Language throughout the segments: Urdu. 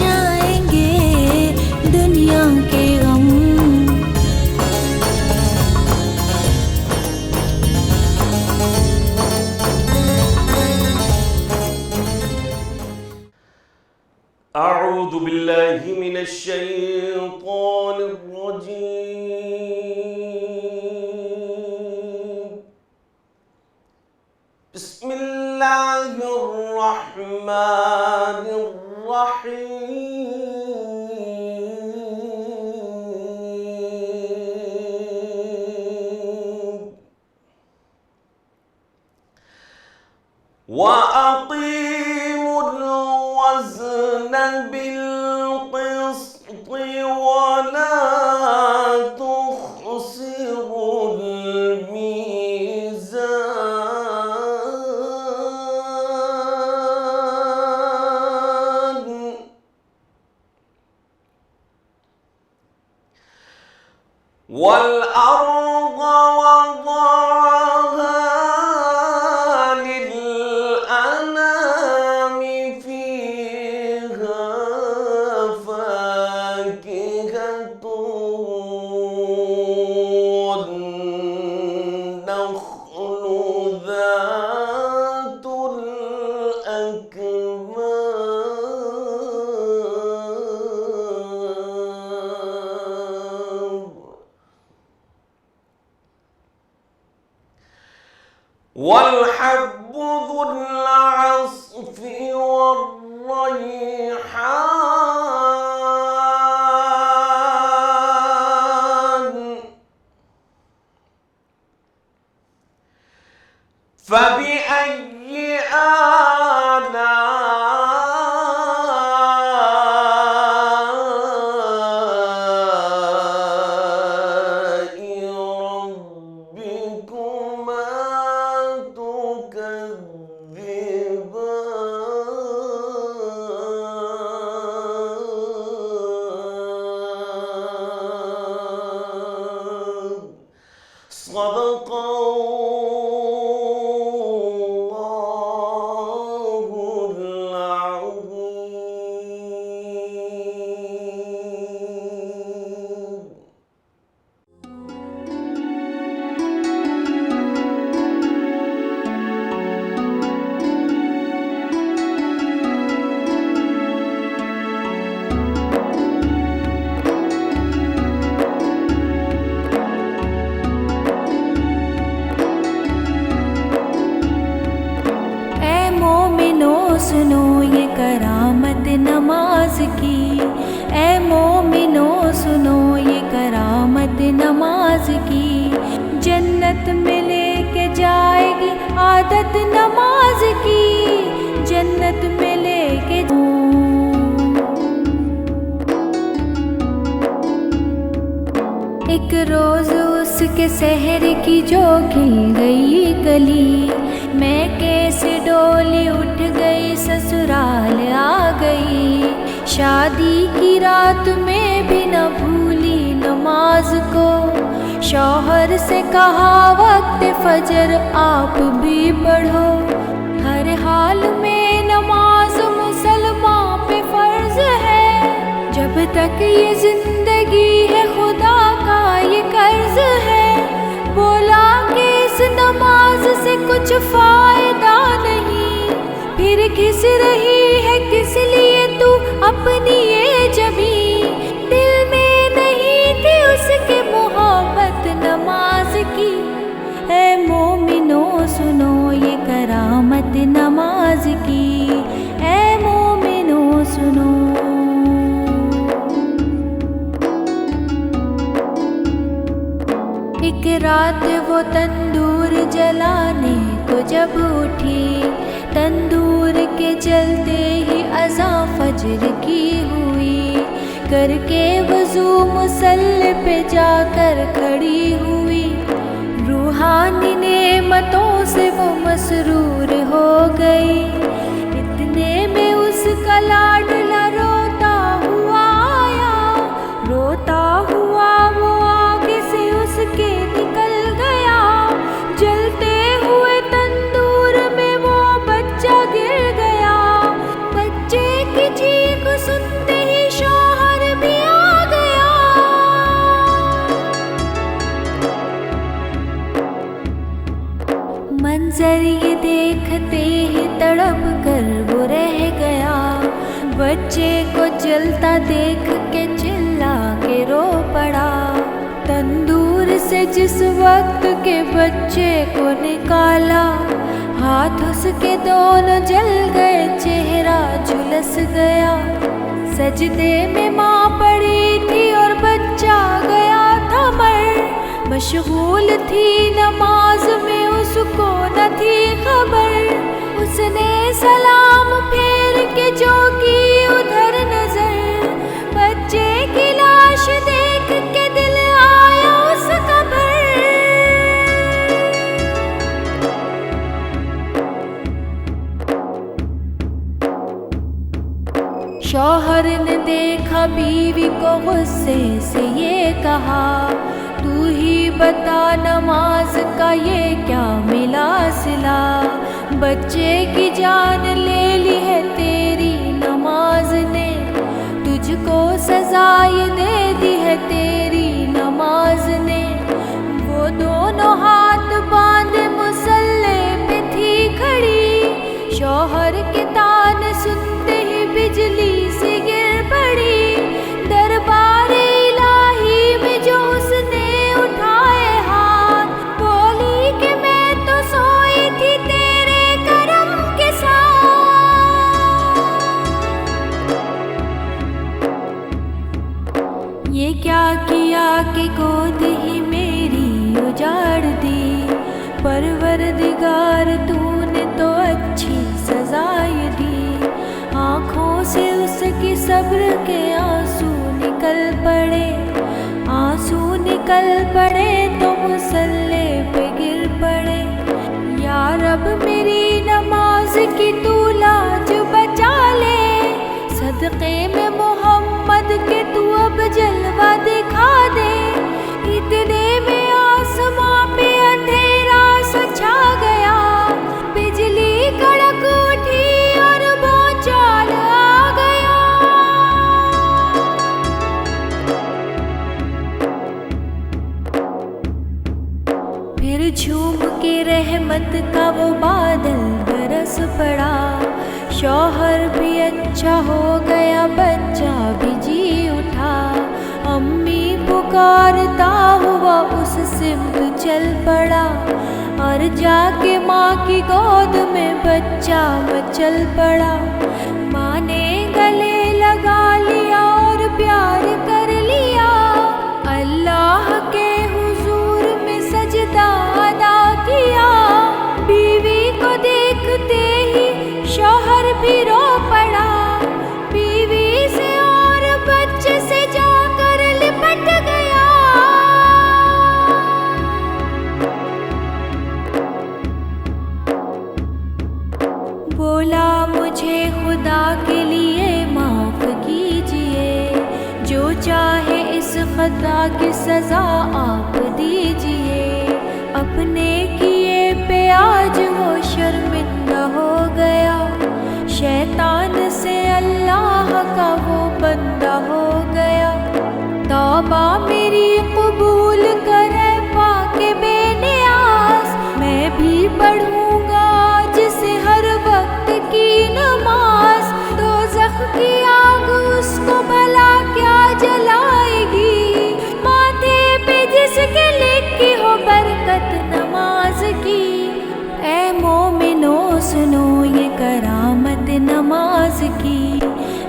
جائیں گے دنیا کے غم۔ اعوذ باللہ من الشیطان الرجیم، بسم اللہ الرحمن الرحیم، وَأَقِيمُوا الْوَزْنَ بِالْقِسْطِ وَلَا تُخْسِرُوا الْمِيزَانَ، وَالْأَرْضَ وَضَعَهَا لِلْأَنَامِ فِيهَا فَاكِهَةٌ وَالنَّخْلُ ذَاتُ الْأَكْمَامِ، وَالْحَبُّ ذُو الْعَصْفِ وَالرَّيْحَانُ، فَبِأَيِّ آلَاءِ رَبِّكُمَا تُكَذِّبَانِ؟ صدق اللہ العظیم۔ اے مومنو سنو یہ کرامت نماز کی، اے مومنو سنو یہ کرامت نماز کی، جنت میں لے کے جائے گی عادت نماز کی، جنت میں لے کے ایک روز اس کے سحر کی جو کھل گئی کلی، میں کیسے ڈولی اٹھ گئی سسرال آ گئی، شادی کی رات میں بھی نہ بھولی نماز کو، شوہر سے کہا وقت فجر آپ بھی پڑھو، ہر حال میں نماز مسلمان پہ فرض ہے، جب تک یہ زندگی ہے خدا کا یہ قرض ہے، بولا کہ اس نماز سے کچھ فائدہ نہیں، پھر گھس رہی ہے کس لیے تو اپنی یہ زمین، دل میں نہیں تھی اس کے محبت نماز کی، اے مومنو سنو یہ کرامت نماز کی، اے مومنو سنو۔ ایک رات وہ تندور جلانے کو جب اٹھی، تندور کے جلتے ہی اذان فجر کی ہوئی، کر کے وضو مصلی پہ جا کر کھڑی ہوئی، روحانی نعمتوں سے وہ مسرور ہو گئی، اتنے میں اس کا لاڈلا روتا ہوا آیا، روتا ہوا وہ آگے سے اس کے نکل گیا، جلتے ہوئے تندور میں وہ بچہ گر گیا، بچے کی چیخ سنتے تڑپ کر وہ رہ گیا، بچے کو جلتا دیکھ کے چلا کے رو پڑا، تندور سے جس وقت کے بچے کو نکالا، ہاتھ اس کے دونوں جل گئے، چہرہ جھلس گیا، سجدے میں ماں پڑی تھی اور بچہ گیا تھا مر، مشغول تھی نماز میں اس کو نہ تھی خبر، اس نے سلام پھیر کے جو کی ادھر نظر، بچے کی لاش دیکھ کے دل آیا اس کا بھر۔ شوہر نے دیکھا بیوی کو غصے سے یہ کہا، تو ہی بتا نماز کا یہ کیا ملا صلہ، بچے کی جان لے لی ہے تیری نماز نے، تجھ کو سزا یہ دے دی ہے تیری نماز نے، وہ دونوں ہاتھ باندھے مصلی پہ تھی کھڑی، شوہر کے تان سنتے ہی بجلی سی گر پڑی، دربار الہی میں جو اس نے اٹھائے ہاتھ، بولی کہ میں تو سوئی تھی تیرے کرم کے ساتھ، یہ کیا کیا کہ گود ہی میری اجاڑ دی، پروردگار تو نے تو اچھی سزا یہ دی، آنکھوں سے اس کی صبر کے آنسو نکل پڑے، آنسو نکل پڑے تو مصلی پہ گر پڑے، یا رب میری نماز کی تو لاج بچا لے، صدقے میں محمد کے تو اب جلوہ دکھا دے، اتنے میں آسماں پہ اندھیرا سا چھا گیا، بجلی کڑک اٹھی اور بھونچال آ گیا، پھر جھوم کے رحمت کا وہ بادل برس پڑا، شوہر بھی اچھا ہو گیا، بچہ بھی جی اٹھا، امی پکارتا ہوا اس سمت چل پڑا، اور جا کے ماں کی گود میں بچہ مچل پڑا، ماں نے گلے لگا لیا اور پیار کر لیا، اللہ کے حضور میں سجدہ ادا کیا، بیوی کو دیکھتے ہی شوہر بھی رو پڑا، بیوی سے اور بچے سے جا کر لپٹ گیا، بولا مجھے خدا کے لیے معاف کیجئے، جو چاہے اس خطا کی سزا آپ دیجئے، اپنے کیے پہ آج وہ شرمندہ ہو گیا، شیطان سے اللہ کا وہ بندہ ہو گیا، توبہ میری قبول کرے پاک بے نیاز، میں بھی پڑھوں گا جس ہر وقت کی نماز، دوزخ کی آگ اس کو بھلا کیا جلائے گی، ماتھے پہ جس کے لکھی ہو برکت نماز کی، اے مومنو سنو یہ کرامت نماز کی،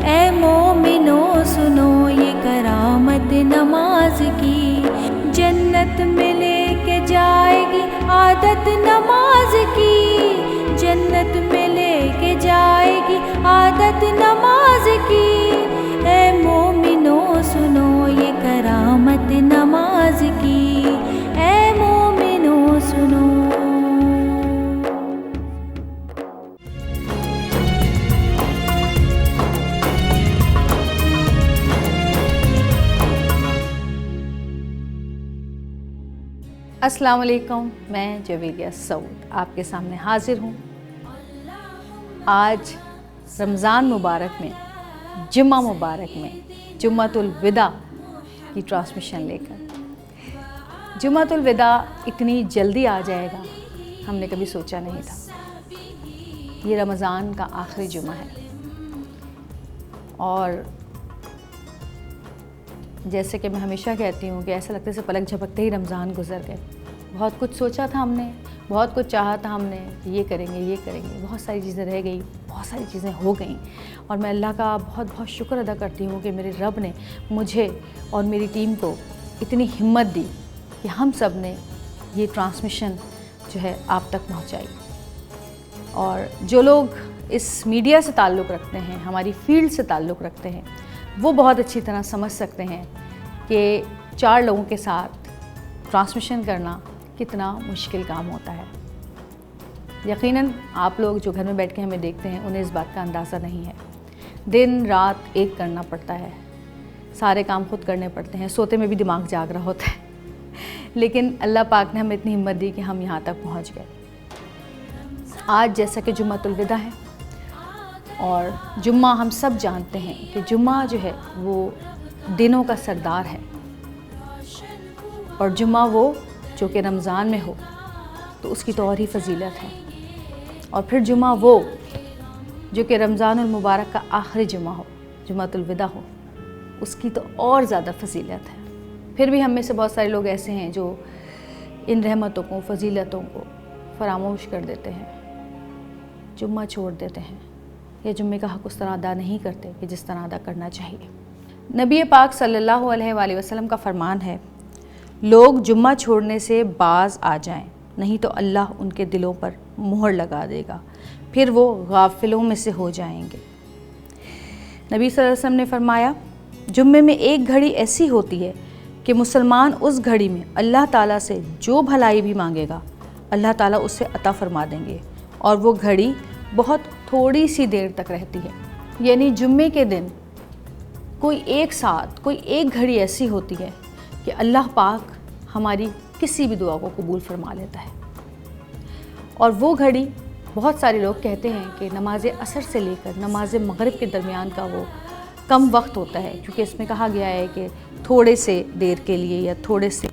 اے مومنو سنو یہ کرامت نماز کی، جنت میں لے کے جائے گی عادت نماز کی، جنت میں لے کے جائے گی عادت نماز کی، اے مومنو سنو یہ کرامت نماز کی، اے مومنو سنو۔ السلام علیکم، میں جویریہ سعود آپ کے سامنے حاضر ہوں آج رمضان مبارک میں، جمعہ مبارک میں، جمعۃ الوداع کی ٹرانسمیشن لے کر۔ جمعۃ الوداع اتنی جلدی آ جائے گا ہم نے کبھی سوچا نہیں تھا، یہ رمضان کا آخری جمعہ ہے، اور جیسے کہ میں ہمیشہ کہتی ہوں کہ ایسا لگتا ہے جیسے پلک جھپکتے ہی رمضان گزر گئے۔ بہت کچھ سوچا تھا ہم نے، بہت کچھ چاہا تھا ہم نے کہ یہ کریں گے، بہت ساری چیزیں رہ گئی، بہت ساری چیزیں ہو گئیں، اور میں اللہ کا بہت بہت شکر ادا کرتی ہوں کہ میرے رب نے مجھے اور میری ٹیم کو اتنی ہمت دی کہ ہم سب نے یہ ٹرانسمیشن جو ہے آپ تک پہنچائی۔ اور جو لوگ اس میڈیا سے تعلق رکھتے ہیں، ہماری فیلڈ سے تعلق رکھتے ہیں، وہ بہت اچھی طرح سمجھ سکتے ہیں کہ 4 لوگوں کے ساتھ ٹرانسمیشن کرنا کتنا مشکل کام ہوتا ہے۔ یقیناً آپ لوگ جو گھر میں بیٹھ کے ہمیں دیکھتے ہیں انہیں اس بات کا اندازہ نہیں ہے۔ دن رات ایک کرنا پڑتا ہے، سارے کام خود کرنے پڑتے ہیں، سوتے میں بھی دماغ جاگ رہا ہوتا ہے، لیکن اللہ پاک نے ہمیں اتنی ہمت دی کہ ہم یہاں تک پہنچ گئے۔ آج جیسا کہ جمعۃ الوداع ہے، اور جمعہ ہم سب جانتے ہیں کہ جمعہ جو ہے وہ دنوں کا سردار ہے، اور جمعہ وہ جو کہ رمضان میں ہو تو اس کی تو اور ہی فضیلت ہے، اور پھر جمعہ وہ جو کہ رمضان المبارک کا آخری جمعہ ہو، جمعۃ الوداع ہو، اس کی تو اور زیادہ فضیلت ہے۔ پھر بھی ہم میں سے بہت سارے لوگ ایسے ہیں جو ان رحمتوں کو، فضیلتوں کو فراموش کر دیتے ہیں، جمعہ چھوڑ دیتے ہیں، یا جمعے کا حق اس طرح ادا نہیں کرتے کہ جس طرح ادا کرنا چاہیے۔ نبی پاک صلی اللہ علیہ وآلہ وسلم کا فرمان ہے، لوگ جمعہ چھوڑنے سے باز آ جائیں، نہیں تو اللہ ان کے دلوں پر مہر لگا دے گا، پھر وہ غافلوں میں سے ہو جائیں گے۔ نبی صلی اللہ علیہ وسلم نے فرمایا، جمعے میں ایک گھڑی ایسی ہوتی ہے کہ مسلمان اس گھڑی میں اللہ تعالیٰ سے جو بھلائی بھی مانگے گا اللہ تعالیٰ اسے عطا فرما دیں گے، اور وہ گھڑی بہت تھوڑی سی دیر تک رہتی ہے۔ یعنی جمعے کے دن کوئی ایک گھڑی ایسی ہوتی ہے کہ اللہ پاک ہماری کسی بھی دعا کو قبول فرما لیتا ہے، اور وہ گھڑی بہت سارے لوگ کہتے ہیں کہ نماز عصر سے لے کر نماز مغرب کے درمیان کا وہ کم وقت ہوتا ہے، کیونکہ اس میں کہا گیا ہے کہ تھوڑے سے دیر کے لیے یا تھوڑے سے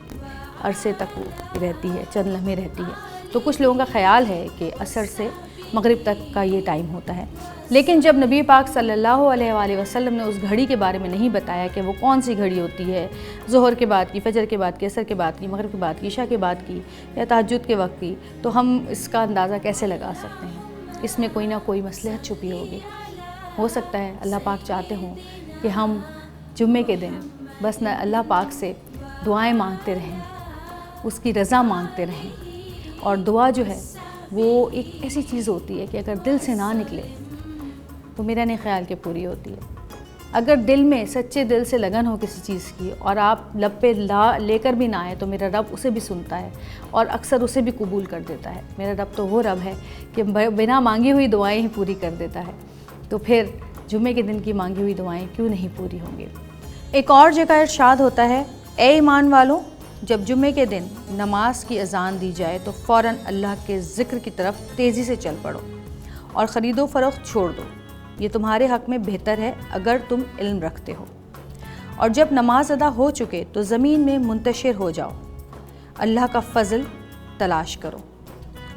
عرصے تک وہ رہتی ہے، چند لمحے رہتی ہے۔ تو کچھ لوگوں کا خیال ہے کہ عصر سے مغرب تک کا یہ ٹائم ہوتا ہے، لیکن جب نبی پاک صلی اللہ علیہ وآلہ وسلم نے اس گھڑی کے بارے میں نہیں بتایا کہ وہ کون سی گھڑی ہوتی ہے، ظہر کے بعد کی، فجر کے بعد کی، عصر کے بعد کی، مغرب کے بعد کی، عشاء کے بعد کی، یا تہجد کے وقت کی، تو ہم اس کا اندازہ کیسے لگا سکتے ہیں؟ اس میں کوئی نہ کوئی مصلحت چھپی ہوگی۔ ہو سکتا ہے اللہ پاک چاہتے ہوں کہ ہم جمعے کے دن بس نہ اللہ پاک سے دعائیں مانگتے رہیں، اس کی رضا مانگتے رہیں، اور دعا جو ہے وہ ایک ایسی چیز ہوتی ہے کہ اگر دل سے نہ نکلے تو میرا نہیں خیال کہ پوری ہوتی ہے۔ اگر دل میں سچے دل سے لگن ہو کسی چیز کی اور آپ لب پہ لے کر بھی نہ آئے تو میرا رب اسے بھی سنتا ہے اور اکثر اسے بھی قبول کر دیتا ہے۔ میرا رب تو وہ رب ہے کہ بنا مانگی ہوئی دعائیں ہی پوری کر دیتا ہے، تو پھر جمعے کے دن کی مانگی ہوئی دعائیں کیوں نہیں پوری ہوں گی؟ ایک اور جگہ ارشاد ہوتا ہے، اے ایمان والوں، جب جمعے کے دن نماز کی اذان دی جائے تو فوراً اللہ کے ذکر کی طرف تیزی سے چل پڑو اور خرید و فروخت چھوڑ دو، یہ تمہارے حق میں بہتر ہے اگر تم علم رکھتے ہو۔ اور جب نماز ادا ہو چکے تو زمین میں منتشر ہو جاؤ، اللہ کا فضل تلاش کرو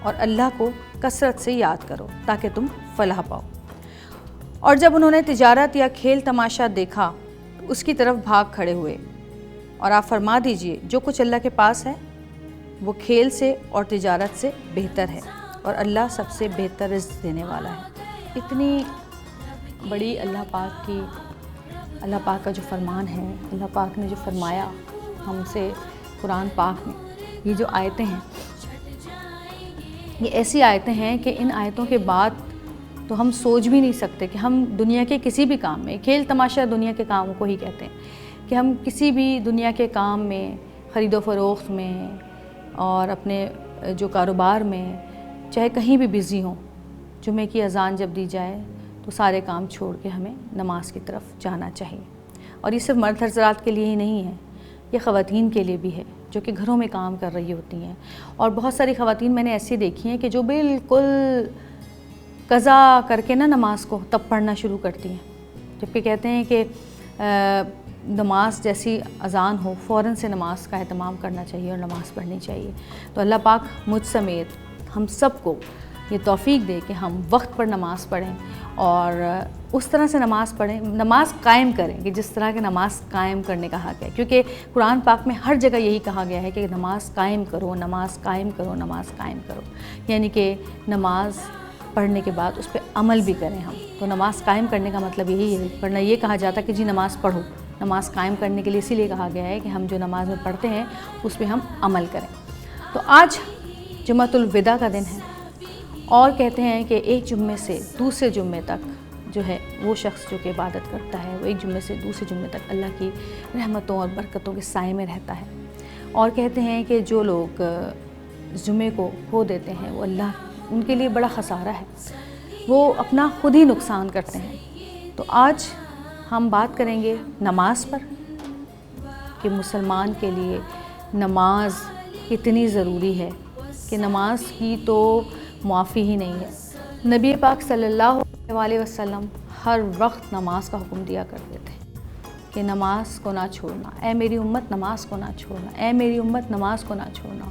اور اللہ کو کثرت سے یاد کرو تاکہ تم فلاح پاؤ۔ اور جب انہوں نے تجارت یا کھیل تماشا دیکھا اس کی طرف بھاگ کھڑے ہوئے، اور آپ فرما دیجئے جو کچھ اللہ کے پاس ہے وہ کھیل سے اور تجارت سے بہتر ہے، اور اللہ سب سے بہتر رزق دینے والا ہے۔ اتنی بڑی اللہ پاک کا جو فرمان ہے، اللہ پاک نے جو فرمایا ہم سے قرآن پاک میں، یہ جو آیتیں ہیں یہ ایسی آیتیں ہیں کہ ان آیتوں کے بعد تو ہم سوچ بھی نہیں سکتے کہ ہم دنیا کے کسی بھی کام میں، کھیل تماشا دنیا کے کاموں کو ہی کہتے ہیں، کہ ہم کسی بھی دنیا کے کام میں، خرید و فروخت میں اور اپنے جو کاروبار میں چاہے کہیں بھی بزی ہوں، جمعے کی اذان جب دی جائے تو سارے کام چھوڑ کے ہمیں نماز کی طرف جانا چاہیے۔ اور یہ صرف مرد حضرات کے لیے ہی نہیں ہے، یہ خواتین کے لیے بھی ہے جو کہ گھروں میں کام کر رہی ہوتی ہیں، اور بہت ساری خواتین میں نے ایسی دیکھی ہیں کہ جو بالکل قضا کر کے نماز کو تب پڑھنا شروع کرتی ہیں، جبکہ کہتے ہیں کہ نماز جیسی اذان ہو فوراً سے نماز کا اہتمام کرنا چاہیے اور نماز پڑھنی چاہیے۔ تو اللہ پاک مجھ سمیت ہم سب کو یہ توفیق دے کہ ہم وقت پر نماز پڑھیں اور اس طرح سے نماز پڑھیں، نماز قائم کریں کہ جس طرح کے نماز قائم کرنے کا حق ہے، کیونکہ قرآن پاک میں ہر جگہ یہی کہا گیا ہے کہ نماز قائم کرو، نماز قائم کرو، نماز قائم کرو، یعنی کہ نماز پڑھنے کے بعد اس پہ عمل بھی کریں ہم۔ تو نماز قائم کرنے کا مطلب یہی ہے، ورنہ یہ کہا جاتا کہ جی نماز پڑھو، نماز قائم کرنے کے لیے اسی لیے کہا گیا ہے کہ ہم جو نماز میں پڑھتے ہیں اس پہ ہم عمل کریں۔ تو آج جمعۃ الوداع کا دن ہے اور کہتے ہیں کہ ایک جمعے سے دوسرے جمعے تک جو ہے وہ شخص جو کہ عبادت کرتا ہے وہ ایک جمعے سے دوسرے جمعے تک اللہ کی رحمتوں اور برکتوں کے سائے میں رہتا ہے، اور کہتے ہیں کہ جو لوگ جمعے کو کھو دیتے ہیں وہ اللہ ان کے لیے بڑا خسارہ ہے، وہ اپنا خود ہی نقصان کرتے ہیں۔ تو آج ہم بات کریں گے نماز پر کہ مسلمان کے لیے نماز کتنی ضروری ہے، کہ نماز کی تو معافی ہی نہیں ہے۔ نبی پاک صلی اللہ علیہ وسلم ہر وقت نماز کا حکم دیا کرتے تھے کہ نماز کو نہ چھوڑنا، اے میری امت نماز کو نہ چھوڑنا، اے میری امت نماز کو نہ چھوڑنا۔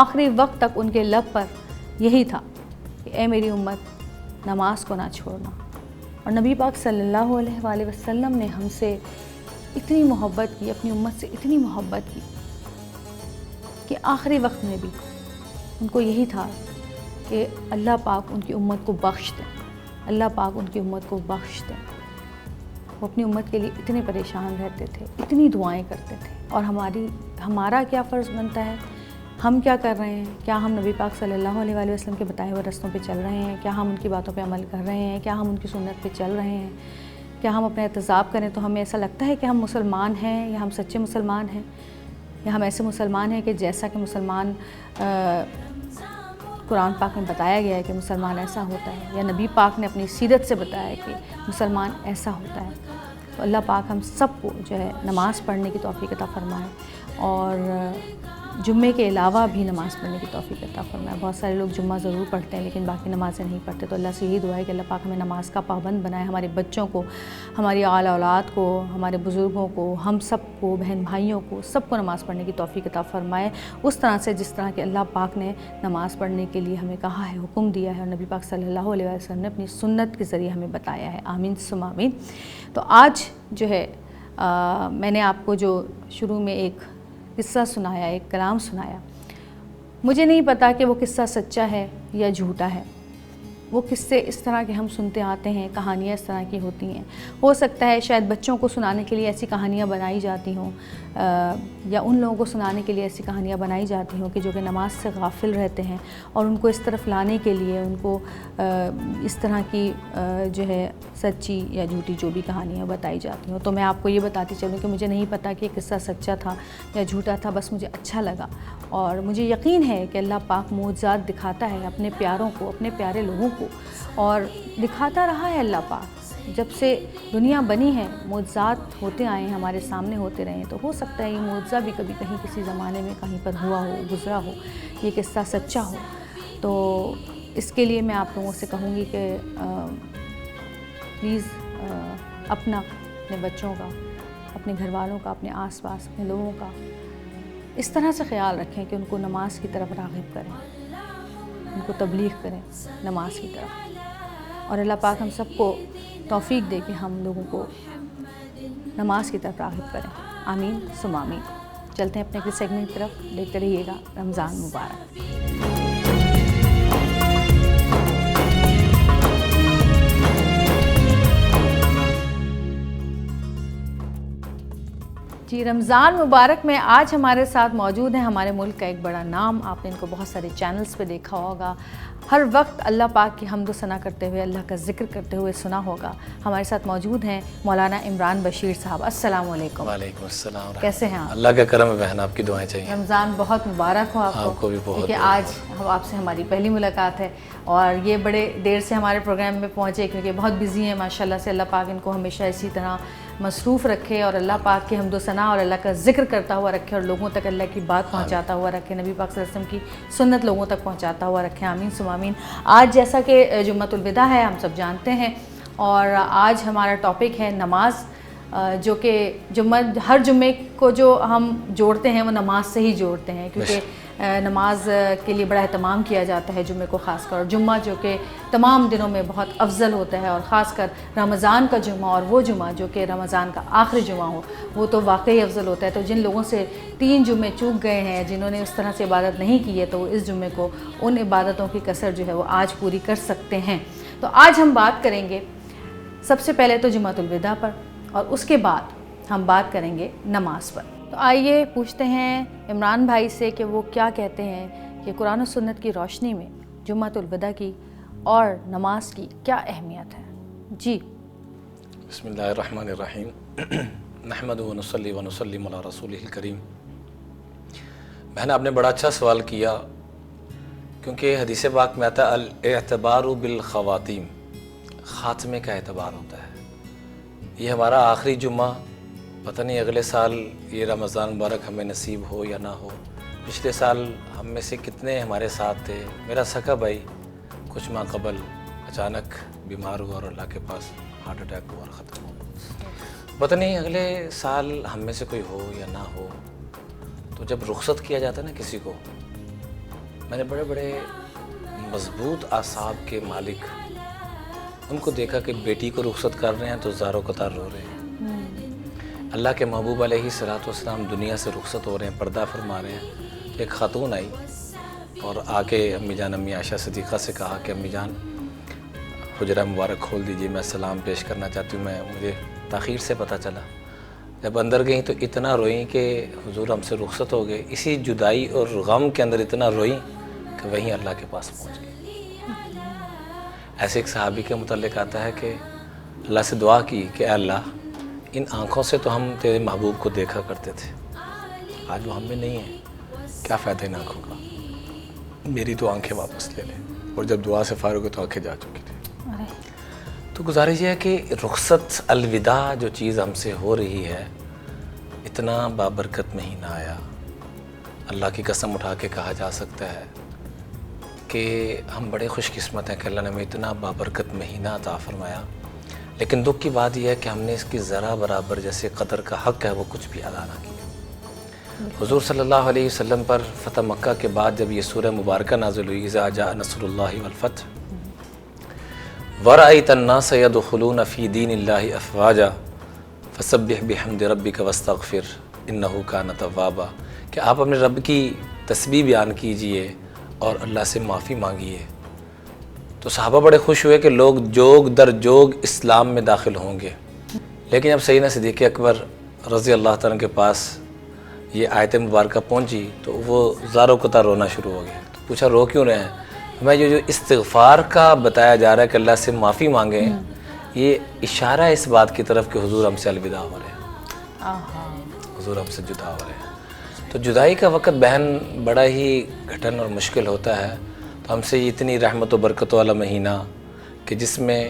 آخری وقت تک ان کے لب پر یہی تھا کہ اے میری امت نماز کو نہ چھوڑنا۔ اور نبی پاک صلی اللہ علیہ وآلہ وسلم نے ہم سے اتنی محبت کی، اپنی امت سے اتنی محبت کی کہ آخری وقت میں بھی ان کو یہی تھا کہ اللہ پاک ان کی امت کو بخش دیں، اللہ پاک ان کی امت کو بخش دیں۔ وہ اپنی امت کے لیے اتنے پریشان رہتے تھے، اتنی دعائیں کرتے تھے، اور ہمارا کیا فرض بنتا ہے، ہم کیا کر رہے ہیں؟ کیا ہم نبی پاک صلی اللہ علیہ وآلہ وسلم کے بتائے ہوئے رستوں پہ چل رہے ہیں؟ کیا ہم ان کی باتوں پہ عمل کر رہے ہیں؟ کیا ہم ان کی سنت پہ چل رہے ہیں؟ کیا ہم اپنے احتساب کریں تو ہمیں ایسا لگتا ہے کہ ہم مسلمان ہیں، یا ہم سچے مسلمان ہیں، یا ہم ایسے مسلمان ہیں کہ جیسا کہ مسلمان قرآن پاک میں بتایا گیا ہے کہ مسلمان ایسا ہوتا ہے، یا نبی پاک نے اپنی سیرت سے بتایا ہے کہ مسلمان ایسا ہوتا ہے؟ تو اللہ پاک ہم سب کو جو ہے نماز پڑھنے کی توفیق عطا فرمائے، اور جمعے کے علاوہ بھی نماز پڑھنے کی توفیق عطا فرمائے۔ بہت سارے لوگ جمعہ ضرور پڑھتے ہیں لیکن باقی نمازیں نہیں پڑھتے، تو اللہ سے یہی دعا ہے کہ اللہ پاک ہمیں نماز کا پابند بنائے، ہمارے بچوں کو، ہماری آل اولاد کو، ہمارے بزرگوں کو، ہم سب کو، بہن بھائیوں کو، سب کو نماز پڑھنے کی توفیق عطا فرمائے، اس طرح سے جس طرح کہ اللہ پاک نے نماز پڑھنے کے لیے ہمیں کہا ہے، حکم دیا ہے، اور نبی پاک صلی اللہ علیہ وسلم نے اپنی سنت کے ذریعے ہمیں بتایا ہے۔ آمین ثم آمین۔ تو آج جو ہے میں نے آپ کو جو شروع میں ایک قصہ سنایا، ایک کلام سنایا، مجھے نہیں پتا کہ وہ قصہ سچا ہے یا جھوٹا ہے۔ وہ قصے اس طرح کے ہم سنتے آتے ہیں، کہانیاں اس طرح کی ہوتی ہیں، ہو سکتا ہے شاید بچوں کو سنانے کے لیے ایسی کہانیاں بنائی جاتی ہوں، یا ان لوگوں کو سنانے کے لیے ایسی کہانیاں بنائی جاتی ہوں کہ جو کہ نماز سے غافل رہتے ہیں، اور ان کو اس طرف لانے کے لیے ان کو اس طرح کی جو ہے سچی یا جھوٹی جو بھی کہانیاں بتائی جاتی ہوں۔ تو میں آپ کو یہ بتاتی چلوں کہ مجھے نہیں پتا کہ یہ قصہ سچا تھا یا جھوٹا تھا، بس مجھے اچھا لگا، اور مجھے یقین ہے کہ اللہ پاک معجزات دکھاتا ہے اپنے پیاروں کو، اپنے پیارے لوگوں کو، اور دکھاتا رہا ہے اللہ پاک جب سے دنیا بنی ہے، معجزات ہوتے آئے ہیں، ہمارے سامنے ہوتے رہے ہیں۔ تو ہو سکتا ہے یہ معجزہ بھی کبھی کہیں کسی زمانے میں کہیں پر ہوا ہو، گزرا ہو، یہ قصہ سچا ہو۔ تو اس کے لیے میں آپ لوگوں سے کہوں گی کہ پلیز اپنے بچوں کا، اپنے گھر والوں کا، اپنے آس پاس اپنے لوگوں کا اس طرح سے خیال رکھیں کہ ان کو نماز کی طرف راغب کریں، ان کو تبلیغ کریں نماز کی طرف، اور اللہ پاک ہم سب کو توفیق دے کہ ہم لوگوں کو نماز کی طرف راغب کریں۔ آمین ثم آمین۔ چلتے ہیں اپنے اگلے سیگمنٹ کی طرف، دیکھتے رہیے گا رمضان مبارک۔ جی رمضان مبارک میں آج ہمارے ساتھ موجود ہیں ہمارے ملک کا ایک بڑا نام، آپ نے ان کو بہت سارے چینلز پہ دیکھا ہوگا، ہر وقت اللہ پاک کی حمد و ثنا کرتے ہوئے، اللہ کا ذکر کرتے ہوئے سنا ہوگا۔ ہمارے ساتھ موجود ہیں مولانا عمران بشیر صاحب۔ السلام علیکم۔ وعلیکم السلام۔ کیسے ہیں آپ؟ اللہ کا کرم ہے بہن، آپ کی دعائیں چاہیے۔ رمضان بہت مبارک ہو آپ کو بھی بہت، کہ آج آپ سے ہماری پہلی ملاقات ہے، اور یہ بڑے دیر سے ہمارے پروگرام میں پہنچے کیونکہ بہت بزی ہیں ماشاءاللہ سے۔ اللہ پاک ان کو ہمیشہ اسی طرح مصروف رکھے، اور اللہ پاک کی حمد و ثنا اور اللہ کا ذکر کرتا ہوا رکھے، اور لوگوں تک اللہ کی بات پہنچاتا ہوا رکھے، نبی پاک صلی اللہ علیہ وسلم کی سنت لوگوں تک پہنچاتا ہوا رکھے۔ آمین ثم آمین۔ آج جیسا کہ جمعۃ الوداع ہے، ہم سب جانتے ہیں، اور آج ہمارا ٹاپک ہے نماز، جو کہ ہر جمعے کو جو ہم جوڑتے ہیں وہ نماز سے ہی جوڑتے ہیں، کیونکہ نماز کے لیے بڑا اہتمام کیا جاتا ہے جمعے کو خاص کر، اور جمعہ جو کہ تمام دنوں میں بہت افضل ہوتا ہے، اور خاص کر رمضان کا جمعہ اور وہ جمعہ جو کہ رمضان کا آخری جمعہ ہو وہ تو واقعی افضل ہوتا ہے۔ تو جن لوگوں سے 3 جمعے چوک گئے ہیں، جنہوں نے اس طرح سے عبادت نہیں کی ہے، تو وہ اس جمعے کو ان عبادتوں کی کثر جو ہے وہ آج پوری کر سکتے ہیں۔ تو آج ہم بات کریں گے سب سے پہلے تو جمعۃ الوداع پر، اور اس کے بعد ہم بات کریں گے نماز پر۔ تو آئیے پوچھتے ہیں عمران بھائی سے کہ وہ کیا کہتے ہیں کہ قرآن و سنت کی روشنی میں جمعۃ الوداع کی اور نماز کی کیا اہمیت ہے۔ جی بسم اللہ الرحمن الرحیم نحمد و نصلی و نسلم علی رسولہ الکریم۔ بہن آپ نے بڑا اچھا سوال کیا، کیونکہ حدیث پاک میں آتا ہے الاعتبار بالخواتیم، خاتمے کا اعتبار ہوتا ہے۔ یہ ہمارا آخری جمعہ، پتہ نہیں اگلے سال یہ رمضان مبارک ہمیں نصیب ہو یا نہ ہو۔ پچھلے سال ہم میں سے کتنے ہمارے ساتھ تھے۔ میرا سکا بھائی کچھ ماہ قبل اچانک بیمار ہوا اور اللہ کے پاس ہارٹ اٹیک ہوا اور ختم ہوا۔ پتہ نہیں اگلے سال ہم میں سے کوئی ہو یا نہ ہو۔ تو جب رخصت کیا جاتا ہے نا کسی کو، میں نے بڑے بڑے مضبوط اعصاب کے مالک ان کو دیکھا کہ بیٹی کو رخصت کر رہے ہیں تو زاروں قطار رو رہے ہیں۔ اللہ کے محبوب علیہ الصلوۃ والسلام دنیا سے رخصت ہو رہے ہیں، پردہ فرما رہے ہیں۔ ایک خاتون آئی اور آ کے امی جان امی عائشہ صدیقہ سے کہا کہ امی جان حجرہ مبارک کھول دیجئے، میں سلام پیش کرنا چاہتی ہوں، مجھے تاخیر سے پتہ چلا۔ جب اندر گئیں تو اتنا روئیں کہ حضور ہم سے رخصت ہو گئے۔ اسی جدائی اور غم کے اندر اتنا روئیں کہ وہیں اللہ کے پاس پہنچ گئی۔ ایسے ایک صحابی کے متعلق آتا ہے کہ اللہ سے دعا کی کہ اے اللہ، ان آنکھوں سے تو ہم تیرے محبوب کو دیکھا کرتے تھے، آج وہ ہم میں نہیں ہیں، کیا فائدہ ان آنکھوں کا، میری تو آنکھیں واپس لے لیں۔ اور جب دعا سے فارغ ہوئے تو آنکھیں جا چکی تھی۔ تو گزارش یہ ہے کہ رخصت الوداع جو چیز ہم سے ہو رہی ہے، اتنا بابرکت مہینہ آیا، اللہ کی قسم اٹھا کے کہا جا سکتا ہے کہ ہم بڑے خوش قسمت ہیں کہ اللہ نے ہمیں اتنا بابرکت مہینہ عطا فرمایا۔ لیکن دکھ کی بات یہ ہے کہ ہم نے اس کی ذرا برابر جیسے قدر کا حق ہے وہ کچھ بھی ادا نہ کیا۔ حضور صلی اللہ علیہ وسلم پر فتح مکہ کے بعد جب یہ سورہ مبارکہ نازل ہوئی، اذا جاء نصر اللہ والفتح ورأیت الناس یدخلون فی دین اللہ افواجا فسبح بحمد ربک واستغفر انہ کان توابا، کہ آپ اپنے رب کی تسبیح بیان کیجئے اور اللہ سے معافی مانگیے۔ تو صحابہ بڑے خوش ہوئے کہ لوگ جوگ در جوگ اسلام میں داخل ہوں گے۔ لیکن اب سیدنا صدیق اکبر رضی اللہ تعالیٰ کے پاس یہ آیت مبارکہ پہنچی تو وہ زاروں قطار رونا شروع ہو گیا۔ تو پوچھا رو کیوں رہے ہیں؟ میں جو استغفار کا بتایا جا رہا ہے کہ اللہ سے معافی مانگیں، یہ اشارہ ہے اس بات کی طرف کہ حضور ہم سے الوداع ہو رہے ہیں، حضور ہم سے جدا ہو رہے ہیں۔ تو جدائی کا وقت بہن بڑا ہی گھٹن اور مشکل ہوتا ہے۔ تو ہم سے اتنی رحمت و برکت والا مہینہ کہ جس میں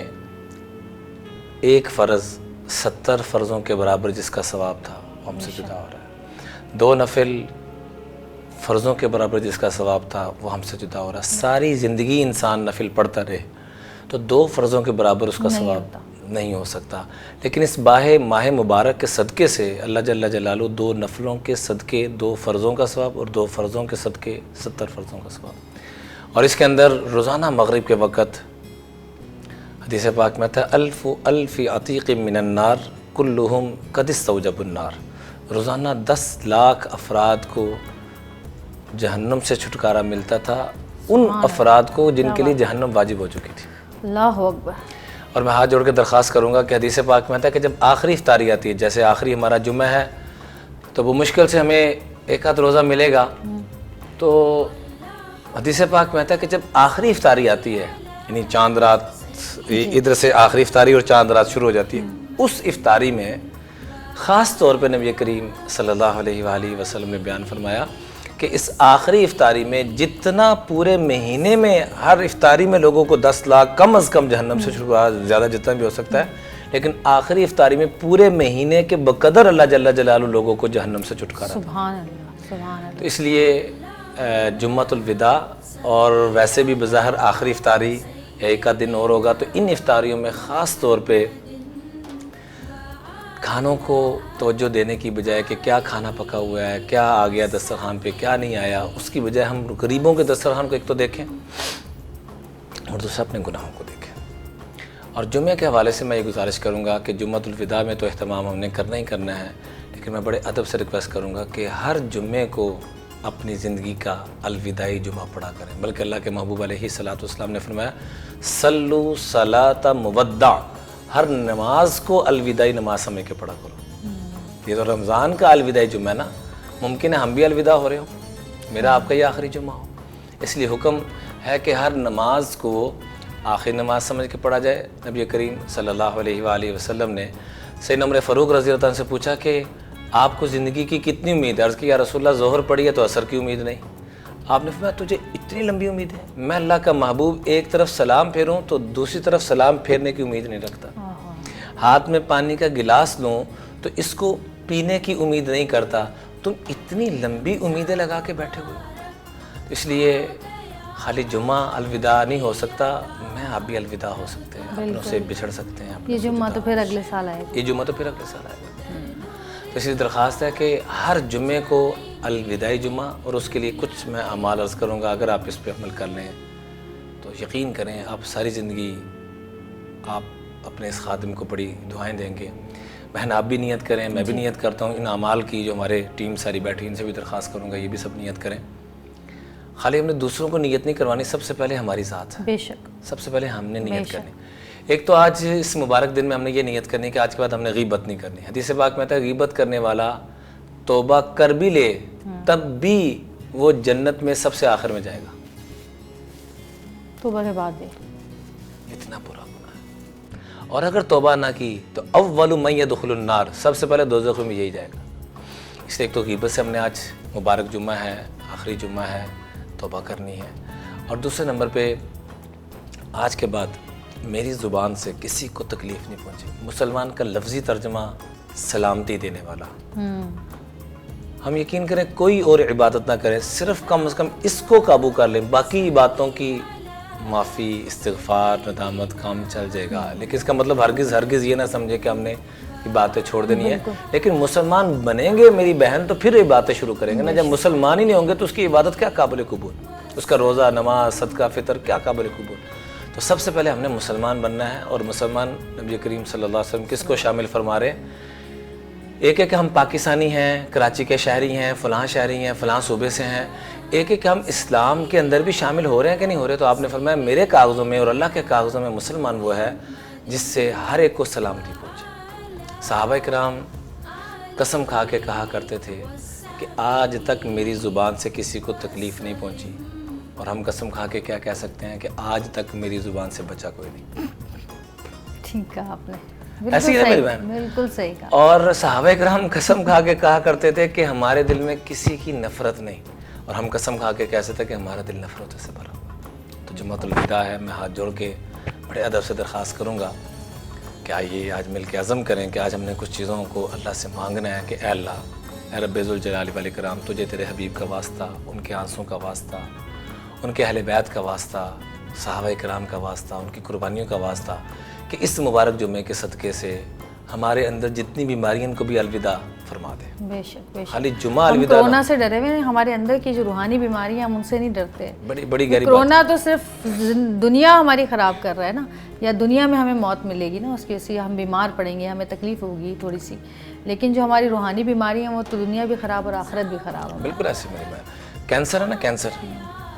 ایک فرض 70 فرضوں کے برابر جس کا ثواب تھا وہ ہم سے جدا ہو رہا ہے، 2 نفل فرضوں کے برابر جس کا ثواب تھا وہ ہم سے جدا ہو رہا ہے۔ ساری زندگی انسان نفل پڑھتا رہے تو 2 فرضوں کے برابر اس کا ثواب نہیں ہو سکتا، لیکن اس ماہ مبارک کے صدقے سے اللہ جل جلالہ 2 نفلوں کے صدقے 2 فرضوں کا ثواب اور 2 فرضوں کے صدقے 70 فرضوں کا ثواب۔ اور اس کے اندر روزانہ مغرب کے وقت حدیث پاک میں تھا الف عتیق من النار کلہم قد استوجب النار، روزانہ 10 لاکھ افراد کو جہنم سے چھٹکارا ملتا تھا، ان افراد کو جن کے لیے جہنم واجب ہو چکی تھی۔ اللہ اکبر۔ اور میں ہاتھ جوڑ کے درخواست کروں گا کہ حدیث پاک میں تھا کہ جب آخری افطاری آتی ہے، جیسے آخری ہمارا جمعہ ہے تو وہ مشکل سے ہمیں ایک آدھ روزہ ملے گا، تو حدیث پاک میں آتا ہے کہ جب آخری افطاری آتی ہے، یعنی چاند رات ادھر سے آخری افطاری اور چاند رات شروع ہو جاتی ہے، اس افطاری میں خاص طور پہ نبی کریم صلی اللہ علیہ وآلہ وسلم نے بیان فرمایا کہ اس آخری افطاری میں جتنا پورے مہینے میں ہر افطاری میں لوگوں کو 10 لاکھ کم از کم جہنم سے چھٹکارا، زیادہ جتنا بھی ہو سکتا ہے، لیکن آخری افطاری میں پورے مہینے کے بقدر اللہ جل جلالہ لوگوں کو جہنم سے چھٹکارا۔ سبحان اللہ، سبحان اللہ۔ تو اس لیے جمعۃ الوداع اور ویسے بھی بظاہر آخری افطاری یا ایک آدھ دن اور ہوگا، تو ان افطاریوں میں خاص طور پہ کھانوں کو توجہ دینے کی بجائے کہ کیا کھانا پکا ہوا ہے، کیا آ گیا دسترخوان پہ، کیا نہیں آیا، اس کی بجائے ہم غریبوں کے دسترخوان کو ایک تو دیکھیں اور دوسرا اپنے گناہوں کو دیکھیں۔ اور جمعہ کے حوالے سے میں یہ گزارش کروں گا کہ جمعۃ الوداع میں تو اہتمام ہم نے کرنا ہی کرنا ہے، لیکن میں بڑے ادب سے ریکویسٹ کروں گا کہ ہر جمعے کو اپنی زندگی کا الوداعی جمعہ پڑھا کریں، بلکہ اللہ کے محبوب علیہ الصلوۃ والسلام نے فرمایا صلو صلاۃ مودع، ہر نماز کو الوداعی نماز سمجھ کے پڑھا کرو۔ یہ تو رمضان کا الوداعی جمعہ ہے نا، ممکن ہے ہم بھی الوداع ہو رہے ہوں، میرا آپ کا یہ آخری جمعہ ہو، اس لیے حکم ہے کہ ہر نماز کو آخری نماز سمجھ کے پڑھا جائے۔ نبی کریم صلی اللہ علیہ وآلہ وسلم نے سیدنا عمر فاروق رضی اللہ عنہ سے پوچھا کہ آپ کو زندگی کی کتنی امید ہے؟ عرض کی یا رسول اللہ ظہر پڑھی ہے تو عصر کی امید نہیں۔ آپ نے فرمایا تجھے اتنی لمبی امید ہے؟ میں اللہ کا محبوب ایک طرف سلام پھیروں تو دوسری طرف سلام پھیرنے کی امید نہیں رکھتا، ہاتھ میں پانی کا گلاس لوں تو اس کو پینے کی امید نہیں کرتا، تم اتنی لمبی امیدیں لگا کے بیٹھے ہوئے۔ اس لیے خالی جمعہ الوداع نہیں ہو سکتا، میں آپ بھی الوداع ہو سکتے ہیں، اپنوں سے بچھڑ سکتے ہیں۔ یہ جمعہ تو پھر اگلے سال آئے گا، یہ جمعہ تو پھر اگلے سال آئے گا۔ تو اس لیے درخواست ہے کہ ہر جمعے کو الوداعی جمعہ، اور اس کے لیے کچھ میں اعمال عرض کروں گا، اگر آپ اس پہ عمل کر لیں تو یقین کریں آپ ساری زندگی آپ اپنے اس خادم کو بڑی دعائیں دیں گے۔ بہن آپ بھی نیت کریں، میں بھی نیت کرتا ہوں، ان اعمال کی جو ہمارے ٹیم ساری بیٹھی ان سے بھی درخواست کروں گا یہ بھی سب نیت کریں۔ خالی ہم نے دوسروں کو نیت نہیں کروانی، سب سے پہلے ہماری ذات ہے، بے شک سب سے پہلے ہم نے نیت کرنی۔ ایک تو آج اس مبارک دن میں ہم نے یہ نیت کرنی کہ آج کے بعد ہم نے غیبت نہیں کرنی۔ حدیث پاک میں آتا ہے غیبت کرنے والا توبہ کر بھی لے تب بھی وہ جنت میں سب سے آخر میں جائے گا، توبہ کے بعد بھی اتنا برا گناہ ہے۔ اور اگر توبہ نہ کی تو اول من يدخل النار، سب سے پہلے دوزخ میں یہی جائے گا۔ اس لیے ایک تو غیبت سے ہم نے آج مبارک جمعہ ہے، آخری جمعہ ہے، توبہ کرنی ہے۔ اور دوسرے نمبر پہ آج کے بعد میری زبان سے کسی کو تکلیف نہیں پہنچے۔ مسلمان کا لفظی ترجمہ سلامتی دینے والا۔ ہم یقین کریں کوئی اور عبادت نہ کریں، صرف کم از کم اس کو قابو کر لیں، باقی باتوں کی معافی، استغفار، ندامت کام چل جائے گا۔ لیکن اس کا مطلب ہرگز یہ نہ سمجھے کہ ہم نے یہ باتیں چھوڑ دینی ہے، لیکن مسلمان بنیں گے میری بہن تو پھر یہ باتیں شروع کریں گے نا۔ جب مسلمان ہی نہیں ہوں گے تو اس کی عبادت کیا قابل قبول، اس کا روزہ، نماز، صدقہ، فطر کیا قابل قبول؟ تو سب سے پہلے ہم نے مسلمان بننا ہے۔ اور مسلمان نبی کریم صلی اللہ علیہ وسلم کس کو شامل فرما رہے ہیں؟ ایک ہے کہ ہم پاکستانی ہیں، کراچی کے شہری ہیں، فلاں شہری ہیں، فلاں صوبے سے ہیں، ایک ہے کہ ہم اسلام کے اندر بھی شامل ہو رہے ہیں کہ نہیں ہو رہے۔ تو آپ نے فرمایا میرے کاغذوں میں اور اللہ کے کاغذوں میں مسلمان وہ ہے جس سے ہر ایک کو سلامتی پہنچے۔ صحابہ کرام قسم کھا کے کہا کرتے تھے کہ آج تک میری زبان سے کسی کو تکلیف نہیں پہنچی، اور ہم قسم کھا کے کیا کہہ سکتے ہیں کہ آج تک میری زبان سے بچا کوئی نہیں۔ ٹھیک کہا آپ نے، ایسی ہے میری بہن، بالکل صحیح کہا۔ اور صحابہ کرام قسم کھا کے کہا کرتے تھے کہ ہمارے دل میں کسی کی نفرت نہیں، اور ہم قسم کھا کے کہتے تھے کہ ہمارا دل نفرت سے بھرا ہوا۔ تو جمعۃ الوداع ہے، میں ہاتھ جوڑ کے بڑے ادب سے درخواست کروں گا کہ آئیے آج مل کے عزم کریں کہ آج ہم نے کچھ چیزوں کو اللہ سے مانگنا ہے کہ اے اللہ، اے رب ذوالجلال والاکرام، تجھے تیرے حبیب کا واسطہ، ان کے آنسوں کا واسطہ، ان کے اہل بیت کا واسطہ، صحابہ کرام کا واسطہ، ان کی قربانیوں کا واسطہ، کہ اس مبارک جمعے کے صدقے سے ہمارے اندر جتنی بیماریاں کو بھی الوداع فرما دے۔ بے شک بے شک، خالی جمعہ ہم الوداع کرونا سے ڈرے ہوئے ہیں، ہمارے اندر کی جو روحانی بیماریاں ہم ان سے نہیں ڈرتے۔ بڑی گہری بات۔ کرونا تو صرف دنیا ہماری خراب کر رہا ہے نا، یا دنیا میں ہمیں موت ملے گی نا، اس کی وجہ سے ہم بیمار پڑیں گے، ہمیں تکلیف ہوگی تھوڑی سی، لیکن جو ہماری روحانی بیماریاں ہیں وہ تو دنیا بھی خراب اور آخرت بھی خراب ہے۔ بالکل ایسی میری بہن، کینسر ہے نا، کینسر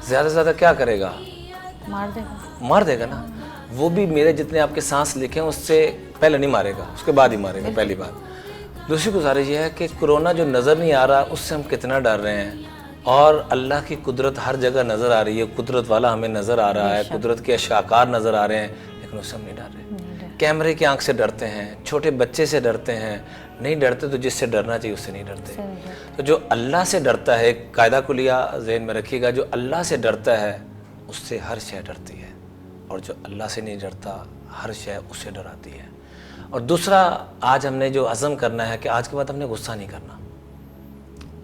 زیادہ سے زیادہ کیا کرے گا؟ مار دے گا نا۔ وہ بھی میرے جتنے آپ کے سانس لکھے ہیں اس سے پہلے نہیں مارے گا، اس کے بعد ہی مارے گا، پہلی بات۔ دوسری گزارش یہ ہے کہ کرونا جو نظر نہیں آ رہا اس سے ہم کتنا ڈر رہے ہیں، اور اللہ کی قدرت ہر جگہ نظر آ رہی ہے، قدرت والا ہمیں نظر آ رہا ہے، قدرت کے اشاکار نظر آ رہے ہیں، لیکن اس سے ہم نہیں ڈر رہے۔ کیمرے کی آنکھ سے ڈرتے ہیں، چھوٹے بچے سے ڈرتے ہیں، نہیں ڈرتے تو جس سے ڈرنا چاہیے اس سے نہیں ڈرتے۔ تو جو اللہ سے ڈرتا ہے، ایک قاعدہ کلیہ ذہن میں رکھیے گا، جو اللہ سے ڈرتا ہے اس سے ہر شے ڈرتی ہے، اور جو اللہ سے نہیں ڈرتا ہر شے اس سے ڈراتی ہے۔ اور دوسرا آج ہم نے جو عزم کرنا ہے کہ آج کے بعد ہم نے غصہ نہیں کرنا،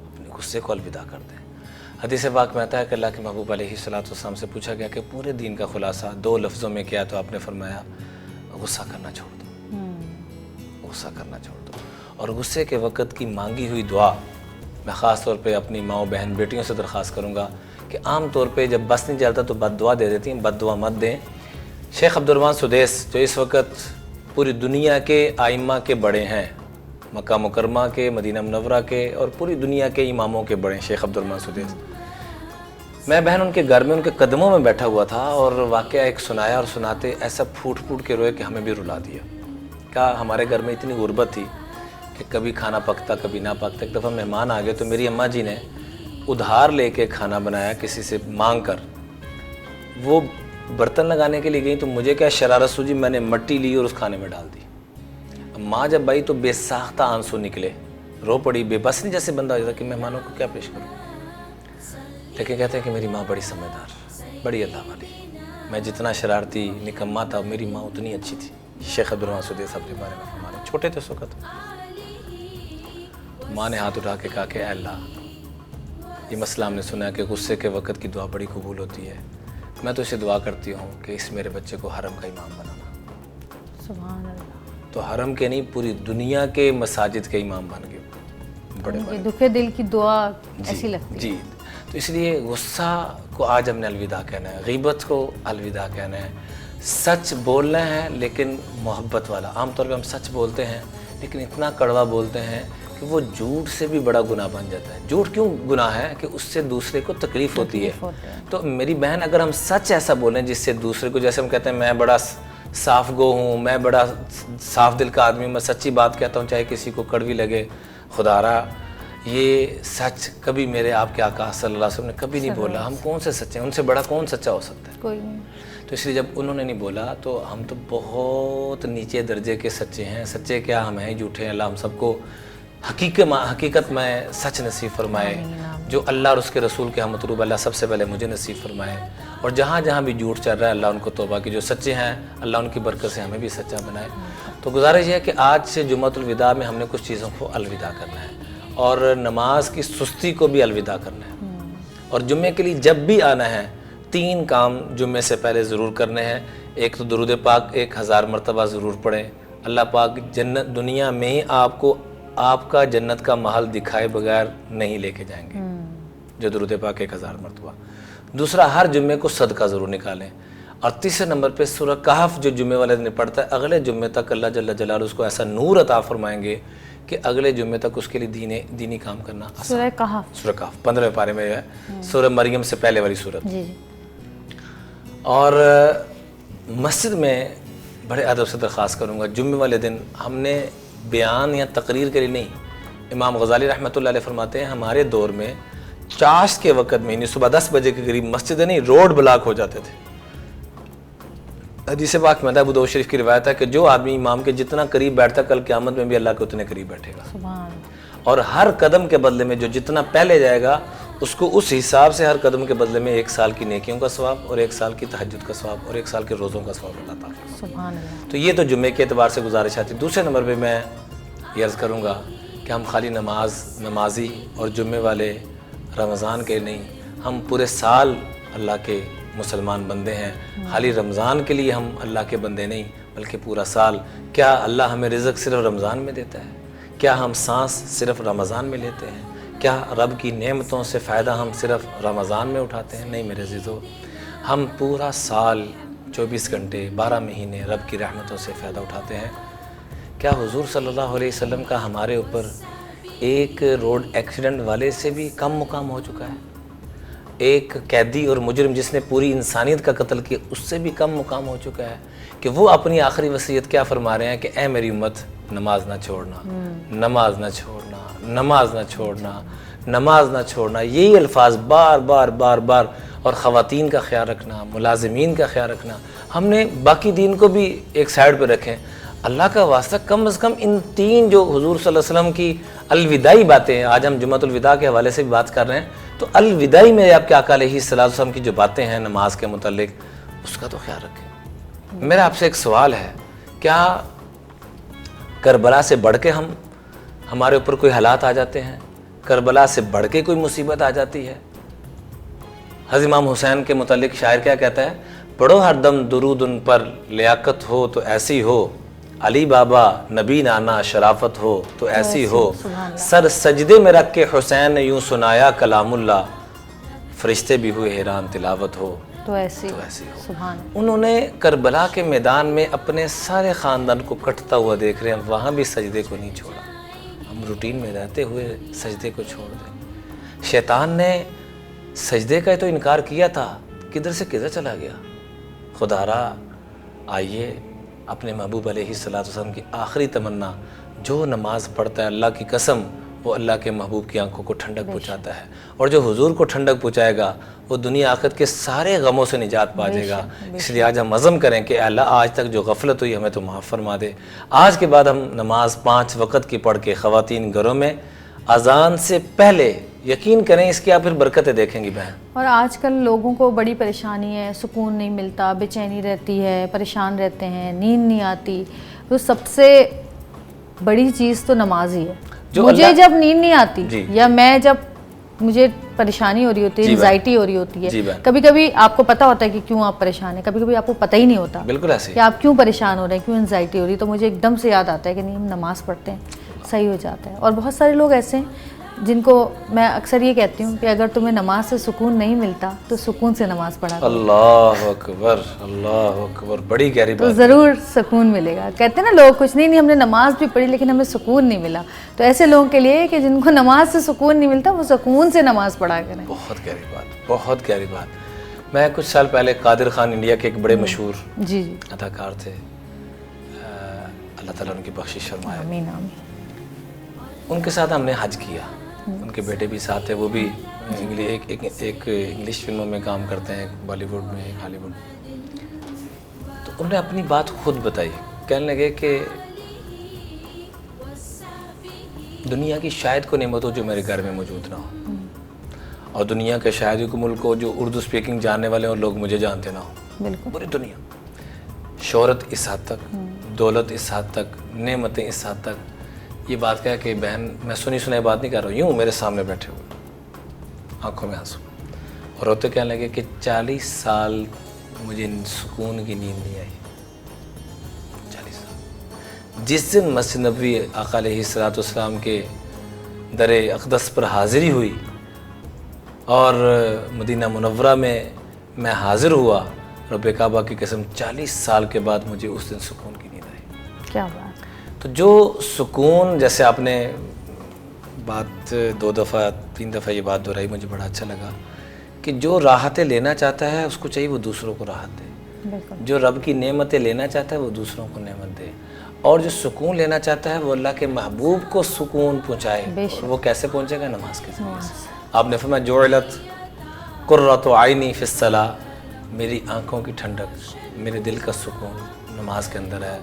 اپنے غصے کو الوداع کر دیں۔ حدیث پاک میں آتا ہے کہ اللہ کے محبوب علیہ الصلوۃ والسلام سے پوچھا گیا کہ پورے دین کا خلاصہ 2 لفظوں میں کیا، تو آپ نے فرمایا غصہ کرنا چھوڑ دو، غصہ کرنا چھوڑ دو. اور غصے کے وقت کی مانگی ہوئی دعا میں خاص طور پہ اپنی ماؤں بہن بیٹیوں سے درخواست کروں گا کہ عام طور پہ جب بس نہیں چلتا تو بد دعا دے دیتی ہیں, بد دعا مت دیں. شیخ عبدالرحمن سدیس جو اس وقت پوری دنیا کے آئمہ کے بڑے ہیں, مکہ مکرمہ کے, مدینہ منورہ کے اور پوری دنیا کے اماموں کے بڑے ہیں شیخ عبدالرحمن سدیس. میں بہن ان کے گھر میں ان کے قدموں میں بیٹھا ہوا تھا اور واقعہ ایک سنایا, اور سناتے ایسا پھوٹ پھوٹ کے روئے کہ ہمیں بھی رلا دیا. کہا ہمارے گھر میں اتنی غربت تھی کہ کبھی کھانا پکتا کبھی نہ پکتا. ایک دفعہ مہمان آ گئے تو میری اماں جی نے ادھار لے کے کھانا بنایا کسی سے مانگ کر. وہ برتن لگانے کے لیے گئی تو مجھے کیا شرارت سوجی, میں نے مٹی لی اور اس کھانے میں ڈال دی. ماں جب آئی تو بے ساختہ آنسو نکلے, رو پڑی, بے بس نہیں جیسے بندہ ہو جاتا کہ مہمانوں کو کیا پیش کروں. لیکن کہتے ہیں کہ میری ماں بڑی سمجھدار, بڑی اللہ والی. میں جتنا شرارتی نکما تھا میری ماں اتنی اچھی تھی. شیخ عبدالرحمن سدیس اپنے بارے میں فرما رہے ہیں, چھوٹے تھے اس وقت. ماں نے ہاتھ اٹھا کے کہا کہ اے اللہ, یہ مسئلہ ہم نے سنا ہے کہ غصے کے وقت کی دعا بڑی قبول ہوتی ہے. میں تو اسے دعا کرتی ہوں کہ اس میرے بچے کو حرم کا امام بنانا. سبحان اللہ. تو حرم کے نہیں پوری دنیا کے مساجد کے امام بن گئے, بڑے بڑے. دکھے دل کی دعا ایسی لگتی ہے. جی, تو اس لیے غصہ کو آج ہم نے الوداع کہنا ہے, غیبت کو الوداع کہنا ہے. سچ بولنا ہے لیکن محبت والا. عام طور پہ ہم سچ بولتے ہیں لیکن اتنا کڑوا بولتے ہیں کہ وہ جھوٹ سے بھی بڑا گناہ بن جاتا ہے. جھوٹ کیوں گناہ ہے؟ کہ اس سے دوسرے کو تکلیف ہوتی ہے. تو میری بہن اگر ہم سچ ایسا بولیں جس سے دوسرے کو, جیسے ہم کہتے ہیں میں بڑا صاف گو ہوں, میں بڑا صاف دل کا آدمی ہوں, میں سچی بات کہتا ہوں چاہے کسی کو کڑوی لگے, خدا را یہ سچ کبھی میرے آپ کے آقا صلی اللہ علیہ وسلم نے کبھی نہیں بولا. ہم کون سے سچے ہیں؟ ان سے بڑا کون سچا ہو سکتا ہے؟ کوئی نہیں. تو اس لیے جب انہوں نے نہیں بولا تو ہم تو بہت نیچے درجے کے سچے ہیں. سچے کیا, ہم ہیں جھوٹے ہیں. اللہ ہم سب کو حقیقت میں سچ نصیب فرمائے. جو اللہ اور اس کے رسول کے ہم مطلوب, اللہ سب سے پہلے مجھے نصیب فرمائے. اور جہاں جہاں بھی جھوٹ چل رہا ہے اللہ ان کو توبہ کی. جو سچے ہیں اللہ ان کی برکت سے ہمیں بھی سچا بنائے. تو گزارش یہ ہے کہ آج سے جمعۃ الوداع میں ہم نے کچھ چیزوں کو الوداع کرنا ہے, اور نماز کی سستی کو بھی الوداع کرنا ہے. اور جمعے کے لیے جب بھی آنا ہے 3 کام جمعے سے پہلے ضرور کرنے ہیں. ایک تو درود پاک 1000 مرتبہ ضرور پڑھیں. اللہ پاک جنت دنیا میں ہی آپ کو آپ کا جنت کا محل دکھائے بغیر نہیں لے کے جائیں گے, جو درود پاک 1000 مرتبہ. دوسرا, ہر جمعے کو صدقہ ضرور نکالیں. اور تیسرے نمبر پہ سورہ کہف جو جمعے والے دن پڑھتا ہے, اگلے جمعے تک اللہ جل جلالہ اس کو ایسا نور عطا فرمائیں گے کہ اگلے جمعے تک اس کے لیے دینی کام کرنا آسان. سورہ کہف, سورہ کہف 15ویں پارے میں ہے, سورہ مریم سے پہلے والی سورت. جی. اور مسجد میں بڑے ادب سے درخواست کروں گا, جمعے والے دن ہم نے بیان یا تقریر کے لیے نہیں, امام غزالی رحمۃ اللہ علیہ فرماتے ہیں ہمارے دور میں چاشت کے وقت میں یعنی صبح 10 بجے کے قریب مسجدیں نہیں روڈ بلاک ہو جاتے تھے. حدیث پاک میں ابو داؤد شریف کی روایت ہے کہ جو آدمی امام کے جتنا قریب بیٹھتا کل قیامت میں بھی اللہ کے اتنے قریب بیٹھے گا. سبحان. اور ہر قدم کے بدلے میں جو جتنا پہلے جائے گا اس کو اس حساب سے ہر قدم کے بدلے میں 1 سال کی نیکیوں کا ثواب اور 1 سال کی تہجد کا ثواب اور 1 سال کے روزوں کا ثواب اللہ تعالیٰ. سبحان اللہ. تو یہ تو جمعے کے اعتبار سے گزارش آتی. دوسرے نمبر پہ میں یہ عرض کروں گا کہ ہم خالی نمازی اور جمعے والے رمضان کے نہیں, ہم پورے سال اللہ کے مسلمان بندے ہیں. خالی رمضان کے لیے ہم اللہ کے بندے نہیں بلکہ پورا سال. کیا اللہ ہمیں رزق صرف رمضان میں دیتا ہے؟ کیا ہم سانس صرف رمضان میں لیتے ہیں؟ کیا رب کی نعمتوں سے فائدہ ہم صرف رمضان میں اٹھاتے ہیں؟ نہیں میرے عزیزو, ہم پورا سال 24 گھنٹے 12 مہینے رب کی رحمتوں سے فائدہ اٹھاتے ہیں. کیا حضور صلی اللہ علیہ وسلم کا ہمارے اوپر ایک روڈ ایکسیڈنٹ والے سے بھی کم مقام ہو چکا ہے؟ ایک قیدی اور مجرم جس نے پوری انسانیت کا قتل کیا اس سے بھی کم مقام ہو چکا ہے کہ وہ اپنی آخری وصیت کیا فرما رہے ہیں کہ اے میری امت, نماز نہ چھوڑنا, نماز نہ چھوڑنا, نماز نہ چھوڑنا, نماز نہ چھوڑنا. یہی الفاظ بار بار بار بار. اور خواتین کا خیال رکھنا, ملازمین کا خیال رکھنا. ہم نے باقی دین کو بھی ایک سائڈ پہ رکھیں. اللہ کا واسطہ کم از کم ان 3 جو حضور صلی اللہ علیہ وسلم کی الوداعی باتیں ہیں, آج ہم جمعۃ الوداع کے حوالے سے بھی بات کر رہے ہیں, تو الوداعی میں آپ کے آقا علیہ الصلوۃ والسلام کی جو باتیں ہیں نماز کے متعلق اس کا تو خیال رکھیں. میرا آپ سے ایک سوال ہے, کیا کربلا سے بڑھ کے ہمارے اوپر کوئی حالات آ جاتے ہیں؟ کربلا سے بڑھ کے کوئی مصیبت آ جاتی ہے؟ حضرت امام حسین کے متعلق شاعر کیا کہتا ہے؟ پڑھو ہر دم درود ان پر, لیاقت ہو تو ایسی ہو, علی بابا نبی نانا شرافت ہو تو ایسی ہو، سر سجدے میں رکھ کے حسین نے یوں سنایا کلام اللہ، فرشتے بھی ہوئے حیران تلاوت ہو تو ایسی ہو۔ سبحان اللہ۔ انہوں نے کربلا کے میدان میں اپنے سارے خاندان کو کٹتا ہوا دیکھ رہے ہیں، وہاں بھی سجدے کو نہیں چھوڑا۔ ہم روٹین میں رہتے ہوئے سجدے کو چھوڑ دیں۔ شیطان نے سجدے کا تو انکار کیا تھا، کدھر سے کدھر چلا گیا۔ خدا را آئیے اپنے محبوب علیہ السلام کی آخری تمنا، جو نماز پڑھتا ہے اللہ کی قسم وہ اللہ کے محبوب کی آنکھوں کو ٹھنڈک پہنچاتا ہے، اور جو حضور کو ٹھنڈک پہنچائے گا وہ دنیا آخرت کے سارے غموں سے نجات پا جائے گا۔ اس لیے آج ہم عزم کریں کہ اے اللہ آج تک جو غفلت ہوئی ہمیں تو معاف فرما دے۔ آج کے بعد ہم نماز 5 وقت کی پڑھ کے خواتین گھروں میں اذان سے پہلے یقین کریں، اس کی آپ پھر برکتیں دیکھیں گی بہن۔ اور آج کل لوگوں کو بڑی پریشانی ہے، سکون نہیں ملتا، بے چینی رہتی ہے، پریشان رہتے ہیں، نیند نہیں آتی۔ تو سب سے بڑی چیز تو نماز ہی ہے۔ مجھے جب نیند نہیں آتی یا میں جب مجھے پریشانی ہو رہی ہوتی ہے، انزائٹی ہو رہی ہوتی ہے، کبھی کبھی آپ کو پتہ ہوتا ہے کہ کیوں آپ پریشان ہیں، کبھی کبھی آپ کو پتہ ہی نہیں ہوتا بالکل ایسے کہ آپ کیوں پریشان ہو رہے ہیں، کیوں انزائٹی ہو رہی ہے، تو مجھے ایک دم سے یاد آتا ہے کہ نہیں ہم نماز پڑھتے ہیں صحیح ہو جاتا ہے۔ اور بہت سارے لوگ ایسے ہیں جن کو میں اکثر یہ کہتی ہوں کہ اگر تمہیں نماز سے سکون نہیں ملتا تو سکون سے نماز پڑھا کرو، اللہ اکبر اللہ اکبر، بڑی گہری تو بات۔ ضرور سکون ملے گا۔ کہتے ہیں نا لوگ کچھ نہیں ہم نے نماز بھی پڑھی لیکن ہمیں سکون نہیں ملا، تو ایسے لوگوں کے لیے کہ جن کو نماز سے سکون نہیں ملتا وہ سکون سے نماز پڑھا کریں۔ بہت گہری بات، بہت گہری بات۔ میں کچھ سال پہلے قادر خان انڈیا کے ایک بڑے مشہور جی اداکار تھے، اللہ تعالیٰ ان کی بخشش فرمائے، آمین آمین۔ ان کے ساتھ ہم نے حج کیا، ان کے بیٹے بھی ساتھ تھے، وہ بھی ایک انگلش فلموں میں کام کرتے ہیں، بالی ووڈ میں، ایک ہالی ووڈ میں۔ تو انہوں نے اپنی بات خود بتائی، کہنے لگے کہ دنیا کی شاید کو نعمت ہو جو میرے گھر میں موجود نہ ہو، اور دنیا کے شاید کو ملک ہو جو اردو سپیکنگ جاننے والے اور لوگ مجھے جانتے نہ ہو، بالکل پوری دنیا، شہرت اس حد تک، دولت اس حد تک، نعمتیں اس حد تک۔ یہ بات کہا کہ بہن میں سنی سنائی بات نہیں کر رہا ہوں، یوں میرے سامنے بیٹھے ہوئے، آنکھوں میں آنسو، اور روتے کہنے لگے کہ 40 سال مجھے سکون کی نیند نہیں آئی، 40 سال۔ جس دن مسجد نبوی آقا علیہ السلام کے در اقدس پر حاضری ہوئی اور مدینہ منورہ میں حاضر ہوا، رب کعبہ کی قسم 40 سال کے بعد مجھے اس دن سکون کی نیند آئی۔ کیا بات۔ تو جو سکون، جیسے آپ نے بات 2 دفعہ 3 دفعہ یہ بات دہرائی، مجھے بڑا اچھا لگا کہ جو راحتیں لینا چاہتا ہے اس کو چاہیے وہ دوسروں کو راحت دے، جو رب کی نعمتیں لینا چاہتا ہے وہ دوسروں کو نعمت دے، اور جو سکون لینا چاہتا ہے وہ اللہ کے محبوب کو سکون پہنچائے۔ اور وہ کیسے پہنچے گا؟ نماز کے ذریعے سے۔ آپ نے فرمایا جعلت قرۃ عینی فی الصلاۃ، میری آنکھوں کی ٹھنڈک، میرے دل کا سکون نماز کے اندر ہے۔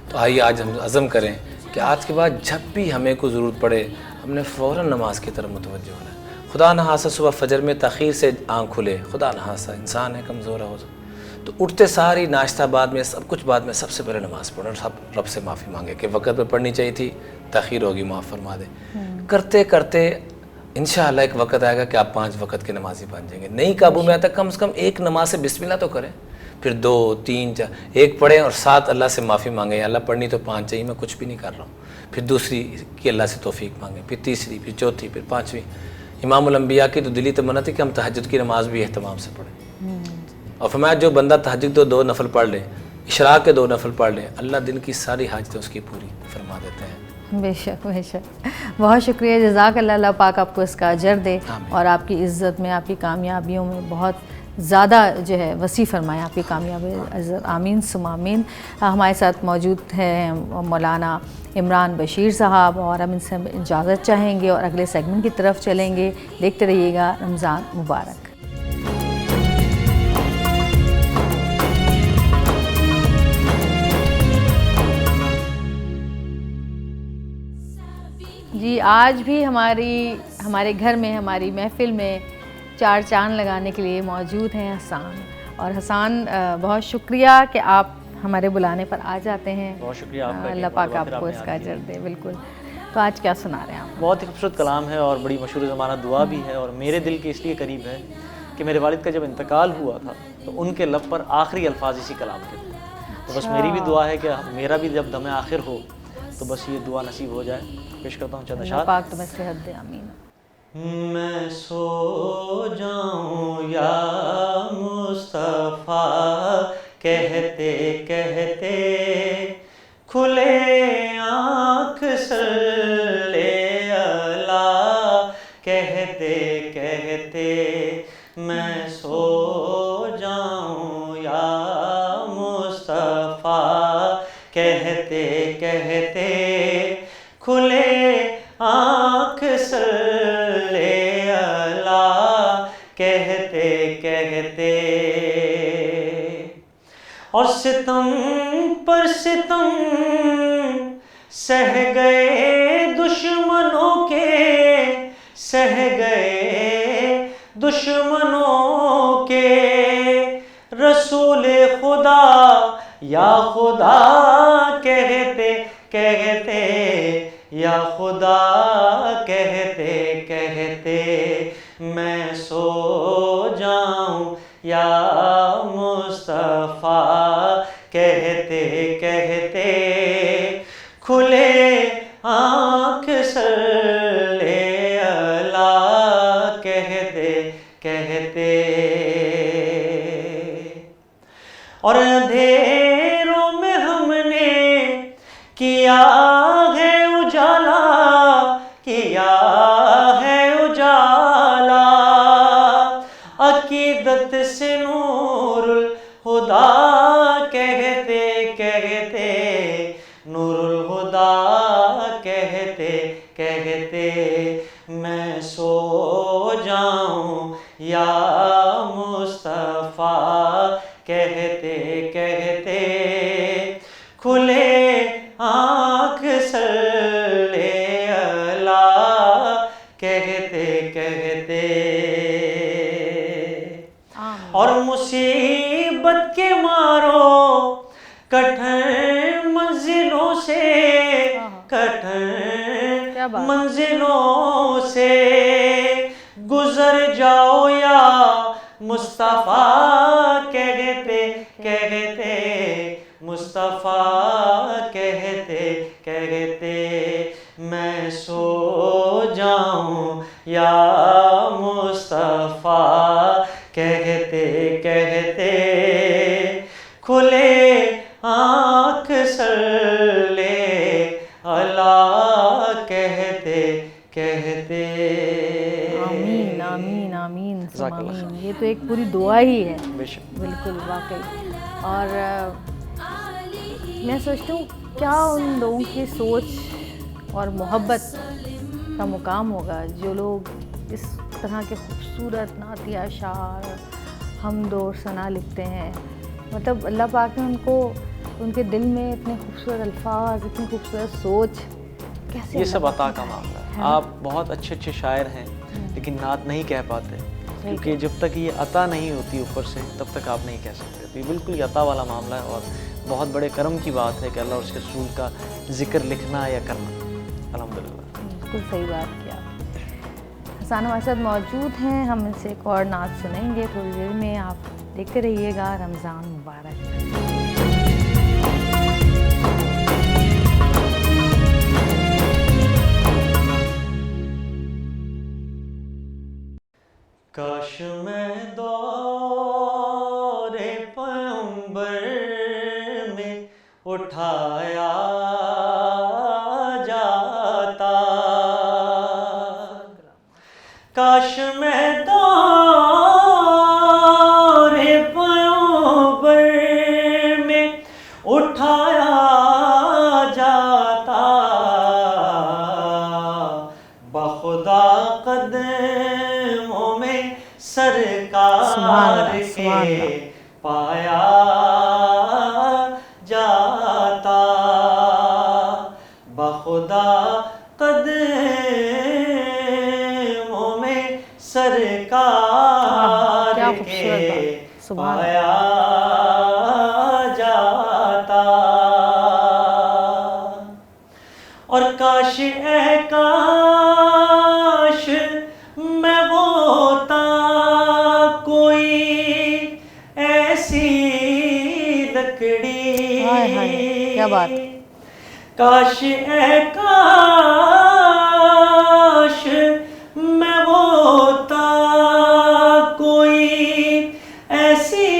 تو آئیے آج ہم عزم کریں کہ آج کے بعد جب بھی ہمیں کوئی ضرورت پڑے ہم نے فوراً نماز کی طرف متوجہ ہونا ہے۔ خدا نخواستہ صبح فجر میں تاخیر سے آنکھ کھلے، خدا نخواستہ، انسان ہے کمزور ہے، تو اٹھتے ساری ناشتہ بعد میں سب کچھ بعد میں سب سے پہلے نماز پڑھیں اور سب رب سے معافی مانگے کہ وقت پہ پڑھنی چاہیے تھی، تاخیر ہوگی، معاف فرما دے۔ کرتے کرتے انشاءاللہ ایک وقت آئے گا کہ آپ 5 وقت کے نمازی بن جائیں گے۔ نہیں قابو میں آتا کم سے کم ایک نماز سے بسم اللہ تو کریں، پھر 2 3 4 ایک پڑھیں اور 7 اللہ سے معافی مانگیں، یا اللہ پڑھنی تو 5 چاہیے، میں کچھ بھی نہیں کر رہا ہوں، پھر دوسری کی اللہ سے توفیق مانگیں، پھر تیسری، پھر چوتھی، پھر 5ویں۔ امام الانبیاء کی تو دلی تمنا تھی کہ ہم تہجد کی نماز بھی اہتمام سے پڑھیں، اور فرمایا جو بندہ تہجد 2 نفل پڑھ لے، اشراق کے 2 نفل پڑھ لے، اللہ دن کی ساری حاجتیں اس کی پوری فرما دیتے ہیں۔ بے شک بے شک، بہت شکریہ، جزاک اللہ، اللہ پاک آپ کو اس کا اجر دے اور آپ کی عزت میں، آپ کی کامیابیوں میں بہت زیادہ جو ہے وسیع فرمائے آپ کی کامیابی، عزت، آمین ثم آمین۔ ہمارے ساتھ موجود ہیں مولانا عمران بشیر صاحب، اور ہم ان سے اجازت چاہیں گے اور اگلے سیگمنٹ کی طرف چلیں گے۔ دیکھتے رہیے گا رمضان مبارک۔ جی آج بھی ہمارے گھر میں، ہماری محفل میں 4 چاند لگانے کے لیے موجود ہیں حسان، اور حسان بہت شکریہ کہ آپ ہمارے بلانے پر آ جاتے ہیں۔ بہت شکریہ آپ کا، اللہ پاک آپ کو اس کا اجر دے۔ بالکل، تو آج کیا سنا رہے ہیں آپ؟ بہت ہی خوبصورت کلام ہے اور بڑی مشہور زمانہ دعا بھی ہے، اور میرے دل کے اس لیے قریب ہے کہ میرے والد کا جب انتقال ہوا تھا تو ان کے لب پر آخری الفاظ اسی کلام کے تھے، تو بس میری بھی دعا ہے کہ میرا بھی جب دم آخر ہو تو بس یہ دعا نصیب ہو جائے. پیش کرتا ہوں چند اللہ اشعار. پاک تمہیں صحت دے. آمین. میں سو جاؤں یا مصطفیٰ کہتے کہتے کھلے آنکھ صلی اللہ کہتے کہتے میں سو جاؤں یا مصطفیٰ کہتے کہتے کھلے آنکھ صلی اللہ کہتے کہتے اور ستم پر ستم سہ گئے دشمنوں کے سہ گئے دشمنوں کے رسول خدا یا خدا کہتے کہتے یا خدا کہتے کہتے میں سو جاؤں یا مصطفیٰ کہتے کہتے کھلے آنکھ صلی اللہ کہتے کہتے اور اندھیروں میں ہم نے کیا ہے اجالا کیا ہے اجالا عقیدت سے نور الہدا کہتے کہتے نور الہدا کہتے کہتے میں سو جاؤں یا مصطفیٰ کہتے کہتے کھلے آنکھ صلی اللہ کہتے کہتے اور مصیبت کے مارو کٹھن منزلوں سے کٹھن منزلوں سے گزر جاؤ یا مصطفیٰ کہتے کہتے مصطفیٰ کہتے کہتے میں سو جاؤں یا مصطفیٰ کہتے کہتے کھلے آنکھ صلی اللہ کہتے کہتے. آمین آمین آمین ثم آمین. یہ تو ایک پوری دعا ہی ہے. بے شک. بالکل واقعی. اور میں سوچتی ہوں کیا ان لوگوں کی سوچ اور محبت کا مقام ہوگا جو لوگ اس طرح کے خوبصورت نعتیہ اشعار حمد و ثنا لکھتے ہیں. مطلب اللہ پاک نے ان کو ان کے دل میں اتنے خوبصورت الفاظ اتنی خوبصورت سوچ کیسے. یہ سب عطا کا معاملہ ہے. آپ بہت اچھے اچھے شاعر ہیں لیکن نعت نہیں کہہ پاتے کیونکہ جب تک یہ عطا نہیں ہوتی اوپر سے تب تک آپ نہیں کہہ سکتے. تو یہ بالکل یہ عطا والا معاملہ ہے اور بہت بڑے کرم کی بات ہے کہ اللہ اور اس کے رسول کا ذکر لکھنا یا کرنا. الحمدللہ. بالکل صحیح بات کیا. حسان ہمارے ساتھ موجود ہیں. ہم ان سے ایک اور نعت سنیں گے تھوڑی دیر میں. آپ دیکھتے رہیے گا رمضان مبارک. کاش میں دور پیغمبر میں اٹھایا جاتا. کاش میں دور پیغمبر میں اٹھایا جاتا. بخدا قدموں میں سرکار کے پایا جاتا. بخدا قدموں میں سرکار کے پایا جاتا. اور کاش اے کاش میں ہوتا کوئی ایسی لکڑی بات. کاش اے کاش میں ہوتا کوئی ایسی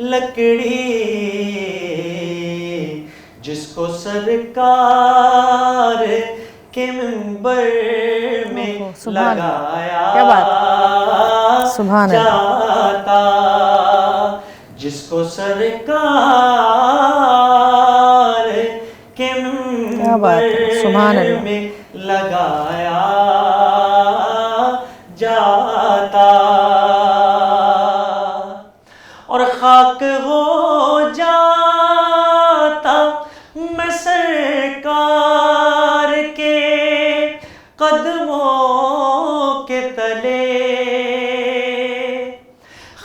لکڑی جس کو سرکار کے منبر میں لگایا جاتا, جس کو سرکار کے منبر میں لگایا جاتا, اور خاک ہو جاتا میں سرکار کے قدموں کے تلے,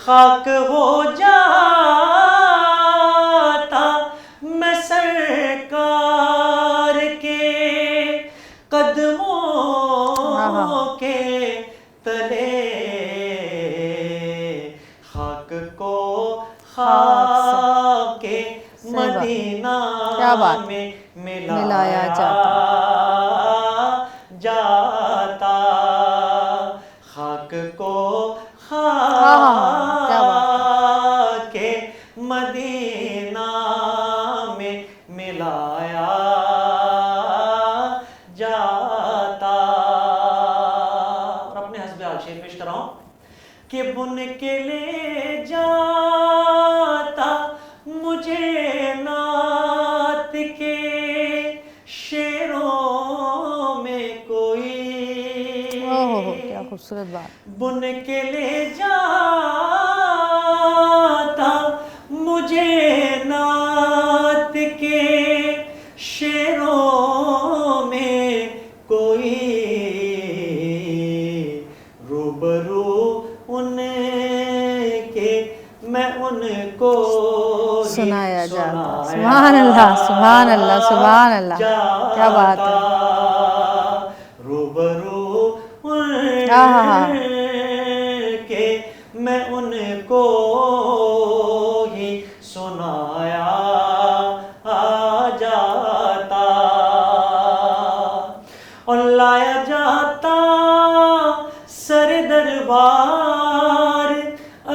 خاک ہو جاتا میں سرکار کے قدموں کے تلے, خاک کو خاک کے مدینہ میں ملایا جاتا, خاک کو خاک کے مدینہ میں ملایا جاتا. اور اپنے حسب حال شعر پیش کر رہا ہوں کہ بن کے لے جاتا مجھے نعت کے شعروں میں کوئی, کیا خوبصورت بات. بن کے لے جاتا مجھے نعت کے شعروں میں کوئی, روبرو ان کے میں ان کو سنایا جاتا. سبحان اللہ, سبحان اللہ, سبحان اللہ, کیا بات ہے. روبرو کہ میں ان کو ہی سنایا جاتا, اور لایا جاتا سر دربار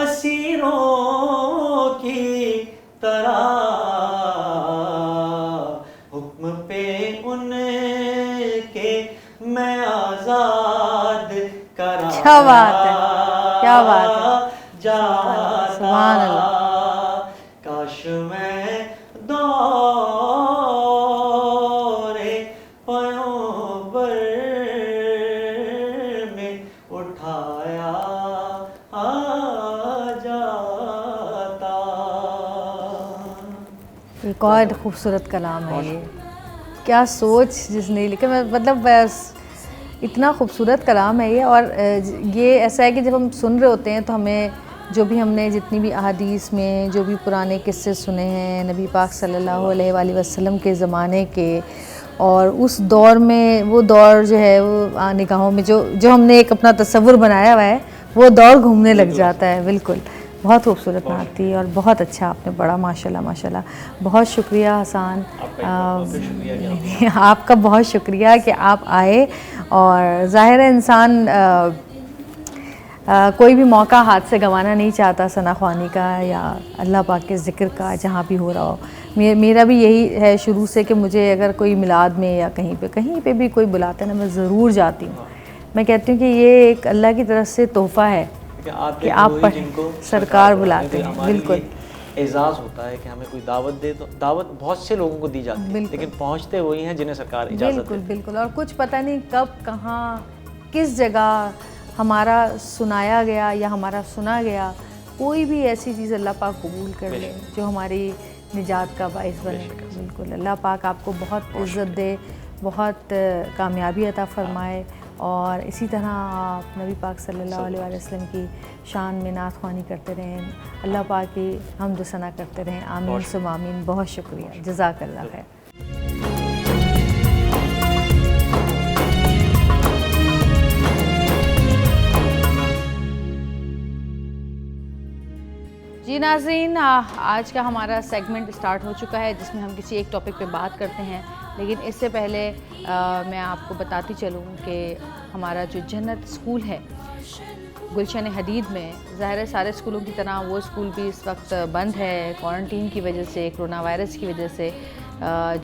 اسیروں کی طرح, حکم پہ ان کے میں آزاد کرا. کیا بات ہے, کیا بات ہے. سبحان اللہ. کاش میں دورے پیغمبر میں اٹھایا جاتا. ایک اور خوبصورت کلام ہے یہ. کیا سوچ جس نے لکھا, مطلب بس اتنا خوبصورت کلام ہے یہ. اور یہ ایسا ہے کہ جب ہم سن رہے ہوتے ہیں تو ہمیں جو بھی ہم نے جتنی بھی احادیث میں جو بھی پرانے قصے سنے ہیں نبی پاک صلی اللہ علیہ وآلہ وسلم کے زمانے کے, اور اس دور میں وہ دور جو ہے وہ نگاہوں میں جو ہم نے ایک اپنا تصور بنایا ہوا ہے وہ دور گھومنے لگ جاتا ہے. بالکل بہت خوبصورت نعت تھی اور بہت اچھا آپ نے پڑھا, ماشاءاللہ ماشاءاللہ. بہت شکریہ حسان, آپ کا بہت شکریہ کہ آپ آئے. اور ظاہر ہے انسان کوئی بھی موقع ہاتھ سے گنوانا نہیں چاہتا ثنا خوانی کا یا اللہ پاک کے ذکر کا, جہاں بھی ہو رہا ہو. میرا بھی یہی ہے شروع سے کہ مجھے اگر کوئی میلاد میں یا کہیں پہ بھی کوئی بلاتا ہے نا, میں ضرور جاتی ہوں. میں کہتی ہوں کہ یہ ایک اللہ کی طرف سے تحفہ ہے کہ آپ پر سرکار بلاتے ہیں. بالکل اعزاز ہوتا ہے کہ ہمیں کوئی دعوت دے, تو دعوت بہت سے لوگوں کو دی جاتی ہے لیکن پہنچتے وہی ہیں جنہیں سرکار اجازت دے. بالکل بالکل. اور کچھ پتہ نہیں کب کہاں کس جگہ ہمارا سنایا گیا یا ہمارا سنا گیا. کوئی بھی ایسی چیز اللہ پاک قبول کر لے جو ہماری نجات کا باعث بنے. بالکل اللہ پاک آپ کو بہت عزت دے, بہت کامیابی عطا فرمائے, اور اسی طرح آپ نبی پاک صلی اللہ علیہ وآلہ وسلم کی شان میں نعت خوانی کرتے رہیں, اللہ پاک کی حمد و ثنا کرتے رہیں. آمین ثم آمین. بہت شکریہ, جزاک اللہ خیر. جی ناظرین، آج کا ہمارا سیگمنٹ سٹارٹ ہو چکا ہے جس میں ہم کسی ایک ٹاپک پہ بات کرتے ہیں، لیکن اس سے پہلے میں آپ کو بتاتی چلوں کہ ہمارا جو جنت اسکول ہے گلشن حدید میں، ظاہر ہے سارے اسکولوں کی طرح وہ اسکول بھی اس وقت بند ہے کوارنٹین کی وجہ سے، کرونا وائرس کی وجہ سے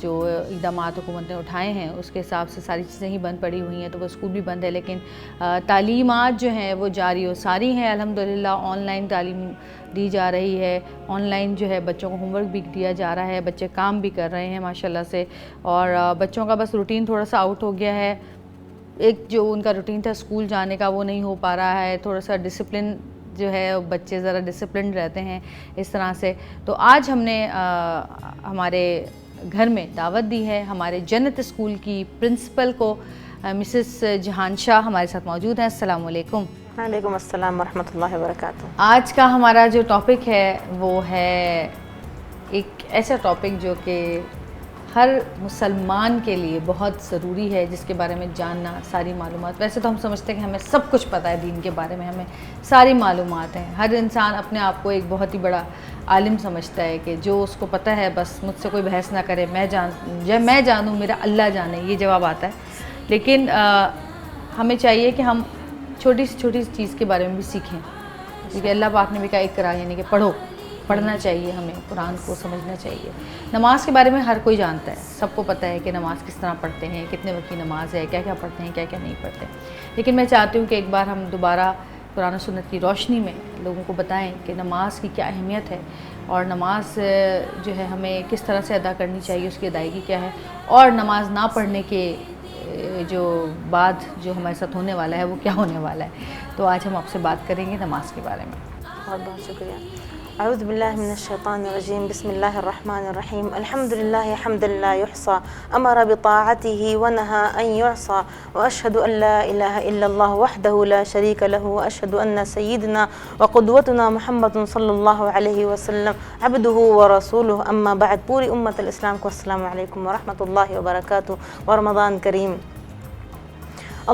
جو اقدامات حکومت نے اٹھائے ہیں اس کے حساب سے ساری چیزیں ہی بند پڑی ہوئی ہیں، تو وہ اسکول بھی بند ہے، لیکن تعلیمات جو ہیں وہ جاری و ساری ہیں الحمدللہ۔ آن لائن تعلیم دی جا رہی ہے، آن لائن جو ہے بچوں کو ہوم ورک بھی دیا جا رہا ہے، بچے کام بھی کر رہے ہیں ماشاءاللہ سے، اور بچوں کا بس روٹین تھوڑا سا آؤٹ ہو گیا ہے، ایک جو ان کا روٹین تھا اسکول جانے کا وہ نہیں ہو پا رہا ہے، تھوڑا سا ڈسپلن جو ہے بچے ذرا ڈسپلن رہتے ہیں اس طرح سے۔ تو آج ہم نے ہمارے گھر میں دعوت دی ہے ہمارے جنت اسکول کی پرنسپل کو، مسز جہان شاہ ہمارے ساتھ موجود ہیں۔ السلام علیکم۔ وعلیکم السلام ورحمۃ اللہ وبرکاتہ۔ آج کا ہمارا جو ٹاپک ہے وہ ہے ایک ایسا ٹاپک جو کہ ہر مسلمان کے لیے بہت ضروری ہے، جس کے بارے میں جاننا، ساری معلومات۔ ویسے تو ہم سمجھتے ہیں کہ ہمیں سب کچھ پتہ ہے دین کے بارے میں، ہمیں ساری معلومات ہیں، ہر انسان اپنے آپ کو ایک بہت ہی بڑا عالم سمجھتا ہے کہ جو اس کو پتہ ہے بس مجھ سے کوئی بحث نہ کرے، جب میں جانوں میرا اللہ جانے، یہ جواب آتا ہے۔ لیکن ہمیں چاہیے کہ ہم چھوٹی سے چھوٹی چیز کے بارے میں بھی سیکھیں، کیونکہ اللہ پاک نے بھی کہا اقرا، یعنی کہ پڑھنا چاہیے، ہمیں قرآن کو سمجھنا چاہیے۔ نماز کے بارے میں ہر کوئی جانتا ہے، سب کو پتہ ہے کہ نماز کس طرح پڑھتے ہیں، کتنے وقت کی نماز ہے، کیا کیا پڑھتے ہیں، کیا کیا نہیں پڑھتے۔ لیکن میں چاہتی ہوں کہ ایک بار ہم دوبارہ قرآن و سنت کی روشنی میں لوگوں کو بتائیں کہ نماز کی کیا اہمیت ہے، اور نماز جو ہے ہمیں کس طرح سے ادا کرنی چاہیے، اس کی ادائیگی کیا ہے، اور نماز نہ پڑھنے کے جو بعد جو ہمارے ساتھ ہونے والا ہے وہ کیا ہونے والا ہے۔ تو آج ہم آپ سے بات کریں گے نماز کے بارے میں۔ بہت بہت شکریہ۔ اعوذ باللہ من الشیطان الرجیم، بسم اللہ الرحمن الرحیم، الحمد للہ حمدا لا يحصى، امر بطاعته ونهى ان يعصى، واشهد ان لا اله الا الله وحده لا شريك له، واشهد ان سيدنا وقدوتنا محمد صلی اللہ علیہ وسلم عبده ورسوله، اما بعد۔ پوری امت الاسلام کو السلام علیکم ورحمۃ اللہ وبرکاتہ و رمضان کریم۔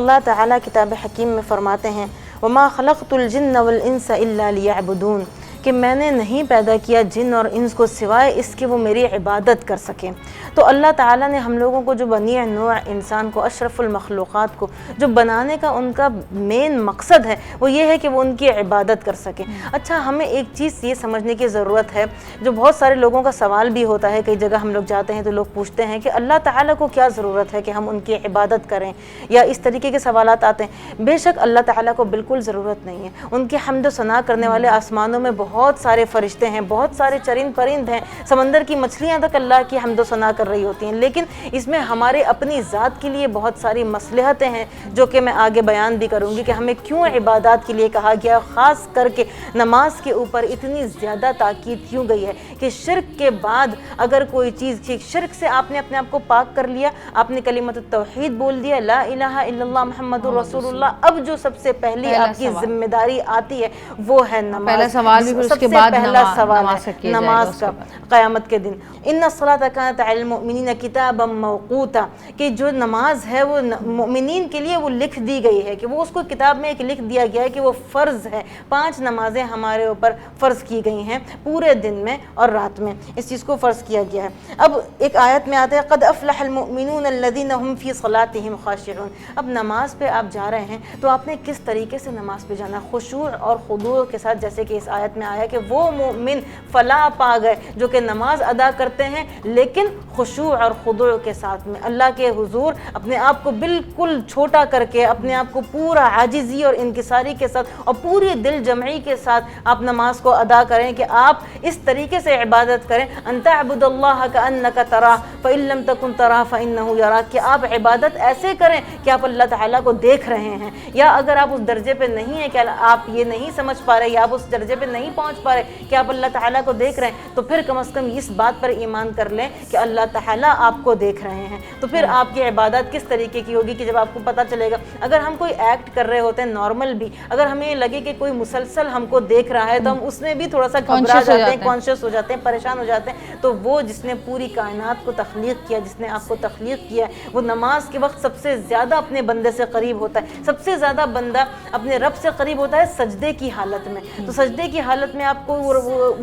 اللہ تعالیٰ کتاب حکیم میں فرماتے ہیں وما خلقت الجن والانس الا لیعبدون، کہ میں نے نہیں پیدا کیا جن اور انس کو سوائے اس کے وہ میری عبادت کر سکیں۔ تو اللہ تعالیٰ نے ہم لوگوں کو جو بنی نوع انسان کو، اشرف المخلوقات کو جو بنانے کا ان کا مین مقصد ہے وہ یہ ہے کہ وہ ان کی عبادت کر سکیں۔ اچھا، ہمیں ایک چیز یہ سمجھنے کی ضرورت ہے، جو بہت سارے لوگوں کا سوال بھی ہوتا ہے، کئی جگہ ہم لوگ جاتے ہیں تو لوگ پوچھتے ہیں کہ اللہ تعالیٰ کو کیا ضرورت ہے کہ ہم ان کی عبادت کریں، یا اس طریقے کے سوالات آتے ہیں۔ بے شک اللہ تعالیٰ کو بالکل ضرورت نہیں ہے، ان کی حمد و ثنا کرنے والے آسمانوں میں بہت سارے فرشتے ہیں، بہت سارے چرند پرند ہیں، سمندر کی مچھلیاں تک اللہ کی حمد و ثنا کر رہی ہوتی ہیں، لیکن اس میں ہمارے اپنی ذات کے لیے بہت ساری مصلحتیں ہیں جو کہ میں آگے بیان بھی کروں گی کہ ہمیں کیوں عبادات کے لیے کہا گیا، خاص کر کے نماز کے اوپر اتنی زیادہ تاکید کیوں گئی ہے کہ شرک کے بعد اگر کوئی چیز، شرک سے آپ نے اپنے آپ کو پاک کر لیا، آپ نے کلمۃ التوحید بول دیا، لا الہ الا اللہ محمد رسول اللہ، اب جو سب سے پہلی آپ کی ذمہ داری آتی ہے وہ ہے نماز۔ پہلا سوال بھی، پھر اس کے بعد پہلا سوال نماز ہے نماز کا قیامت کے دن، ان الصلاۃ کانت علی المؤمنین کتابا موقوتا، کہ جو نماز ہے وہ مومنین کے لیے وہ لکھ دی گئی ہے، کہ وہ اس کو کتاب میں ایک لکھ دیا گیا ہے کہ وہ فرض ہے۔ 5 نمازیں ہمارے اوپر فرض کی گئی ہیں پورے دن میں اور رات میں، اس چیز کو فرض کیا گیا ہے۔ اب ایک آیت میں آتا ہے قد افلح المؤمنون الذین هم فی صلاتهم خاشعون۔ اب نماز پہ آپ جا رہے ہیں تو آپ نے کس طریقے سے نماز پہ جانا، خشوع اور خضوع کے ساتھ، جیسے کہ اس آیت میں آیا کہ وہ مومن فلاح پا گئے جو کہ نماز ادا کرتے ہیں لیکن خشوع اور خضوع کے ساتھ میں، اللہ کے حضور اپنے آپ کو بالکل چھوٹا کر کے، اپنے آپ کو پورا عاجزی اور انکساری کے ساتھ اور پوری دل جمعی کے ساتھ آپ نماز کو ادا کریں، کہ آپ اس طریقے سے عبادت کریں ان تعبد اللہ کأنک تراہ فإن لم تکن تراہ فإنہ یراک، کہ آپ عبادت ایسے کریں کہ آپ اللہ تعالیٰ کو دیکھ رہے ہیں۔ یا اگر آپ اس درجے پہ نہیں ہیں کہ آپ یہ نہیں سمجھ پا رہے، یا آپ اس درجے پہ نہیں پہنچ پا رہے کہ آپ اللہ تعالیٰ کو دیکھ رہے ہیں، تو پھر کم از کم اس بات پر ایمان کر لیں کہ اللہ تعالیٰ آپ کو دیکھ رہے ہیں۔ تو پھر آپ کی عبادت کس طریقے کی ہوگی کہ جب آپ کو پتہ چلے گا، اگر ہم کوئی ایکٹ کر رہے ہوتے ہیں نارمل بھی، اگر ہمیں لگے کہ کوئی مسلسل ہم کو دیکھ رہا ہے تو ہم اس میں بھی تھوڑا سا گھبرا جاتے ہیں، کانشیس ہو جاتے ہیں، پریشان ہو جاتے ہیں۔ تو وہ جس نے پوری کائنات کو تخلیق کیا، جس نے آپ کو تخلیق کیا، وہ نماز کے وقت سب سے زیادہ اپنے بندے سے قریب ہوتا ہے۔ سب سے زیادہ بندہ اپنے رب سے قریب ہوتا ہے سجدے کی حالت میں۔ تو سجدے کی حالت حالت میں آپ کو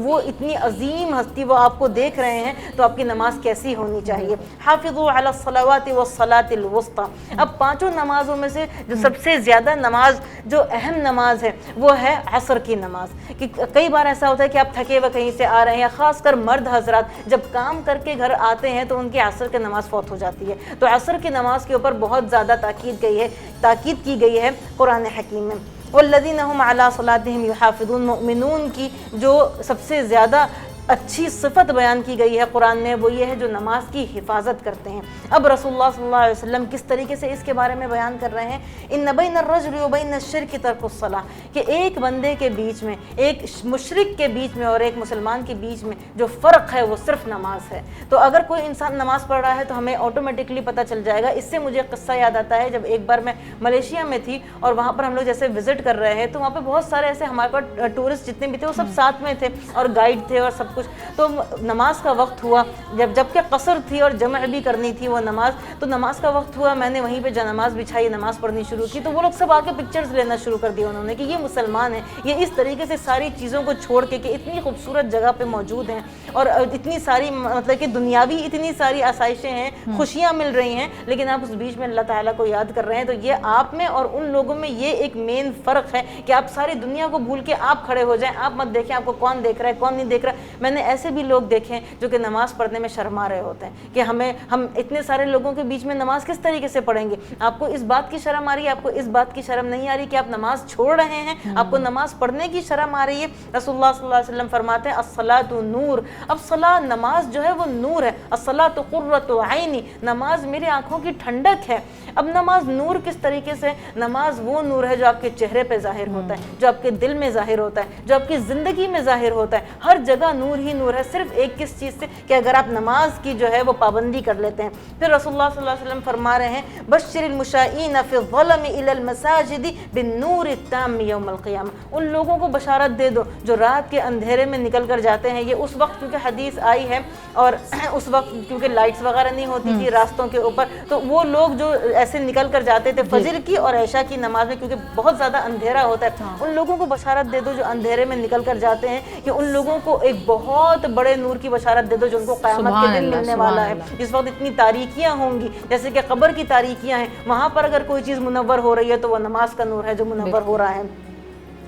وہ اتنی عظیم ہستی وہ آپ کو دیکھ رہے ہیں تو آپ کی نماز کیسی ہونی چاہیے. حافظوا علی الصلوات والصلاۃ الوسطی. اب پانچوں نمازوں میں سے جو سب سے زیادہ نماز جو اہم نماز ہے وہ ہے عصر کی نماز. کہ کئی بار ایسا ہوتا ہے کہ آپ تھکے ہوئے کہیں سے آ رہے ہیں، یا خاص کر مرد حضرات جب کام کر کے گھر آتے ہیں تو ان کی عصر کی نماز فوت ہو جاتی ہے. تو عصر کی نماز کے اوپر بہت زیادہ تاکید کی گئی ہے قرآن حکیم میں. والذین هم علی صلاتهم یحافظون. مؤمنون کی جو سب سے زیادہ اچھی صفت بیان کی گئی ہے قرآن میں وہ یہ ہے جو نماز کی حفاظت کرتے ہیں. اب رسول اللہ صلی اللہ علیہ وسلم کس طریقے سے اس کے بارے میں بیان کر رہے ہیں. ان بین الرجل و بین الشرک ترک الصلاۃ. کہ ایک بندے کے بیچ میں، ایک مشرک کے بیچ میں اور ایک مسلمان کے بیچ میں جو فرق ہے وہ صرف نماز ہے. تو اگر کوئی انسان نماز پڑھ رہا ہے تو ہمیں آٹومیٹکلی پتہ چل جائے گا. اس سے مجھے قصہ یاد آتا ہے، جب ایک بار میں ملیشیا میں تھی اور وہاں پر ہم لوگ جیسے وزٹ کر رہے ہیں تو وہاں پہ بہت سارے ایسے ہمارے پاس ٹورسٹ جتنے بھی تھے وہ سب ساتھ میں تھے اور گائیڈ تھے اور سب کچھ. تو نماز کا وقت ہوا، جبکہ قصر تھی اور جمع بھی کرنی تھی وہ نماز. تو نماز کا وقت ہوا، میں نے وہیں پہ نماز بچھائی، نماز پڑھنی شروع کی. تو وہ لوگ سب آ کے پکچرز لینا شروع کر دیا انہوں نے کہ یہ مسلمان ہیں، یہ اس طریقے سے ساری چیزوں کو چھوڑ کے کہ اتنی خوبصورت جگہ پہ موجود ہیں اور اتنی ساری مطلب کہ دنیاوی اتنی ساری آسائشیں ہیں، خوشیاں مل رہی ہیں، لیکن آپ اس بیچ میں اللہ تعالیٰ کو یاد کر رہے ہیں. تو یہ آپ میں اور ان لوگوں میں یہ ایک مین فرق ہے کہ آپ ساری دنیا کو بھول کے آپ کھڑے ہو جائیں. آپ مت دیکھیں آپ کو کون دیکھ رہا ہے کون نہیں دیکھ رہا. میں نے ایسے بھی لوگ دیکھیں جو کہ نماز پڑھنے میں شرما رہے ہوتے ہیں کہ ہم اتنے سارے لوگوں کے بیچ میں نماز کس طریقے سے پڑھیں گے. آپ کو اس بات کی شرم آ رہی ہے، آپ کو اس بات کی شرم نہیں آ رہی کہ آپ نماز چھوڑ رہے ہیں، آپ کو نماز پڑھنے کی شرم آ رہی ہے. رسول اللہ صلی اللہ علیہ وسلم فرماتے ہیں الصلاۃ نور. اب صلاۃ نماز جو ہے وہ نور ہے. الصلاۃ قرۃ عینی. نماز میری آنکھوں کی ٹھنڈک ہے. اب نماز نور کس طریقے سے؟ نماز وہ نور ہے جو آپ کے چہرے پہ ظاہر ہوتا ہے، جو آپ کے دل میں ظاہر ہوتا ہے، جو آپ کی زندگی میں ظاہر ہوتا ہے. ہر جگہ نور ہی نور ہے. صرف ایک کس چیز سے کہ اگر آپ نماز کی جو ہے وہ پابندی کر لیتے ہیں. پھر رسول اللہ صلی اللہ علیہ وسلم فرما رہے ہیں بشر المشائین فی الظلم الی المساجد بالنور التام یوم القیامہ. ان لوگوں کو بشارت دے دو جو رات کے اندھیرے میں نکل کر جاتے ہیں. یہ اس وقت کیونکہ حدیث آئی ہے اور اس وقت کیونکہ لائٹس وغیرہ نہیں ہوتی تھی راستوں کے اوپر، تو وہ لوگ جو ایسے نکل کر جاتے تھے فجر کی اور عشاء کی نماز میں کیونکہ بہت زیادہ اندھیرا ہوتا ہے، ان لوگوں کو بشارت دے دو جو اندھیرے میں نکل کر جاتے ہیں کہ ان لوگوں کو ایک بہت بڑے نور کی بشارت دے دو جو ان کو قیامت کے دن ملنے والا ہے. اس وقت اتنی تاریکیاں ہوں گی جیسے کہ قبر کی تاریکیاں ہیں، وہاں پر اگر کوئی چیز منور ہو رہی ہے تو وہ نماز کا نور ہے جو منور ہو رہا ہے.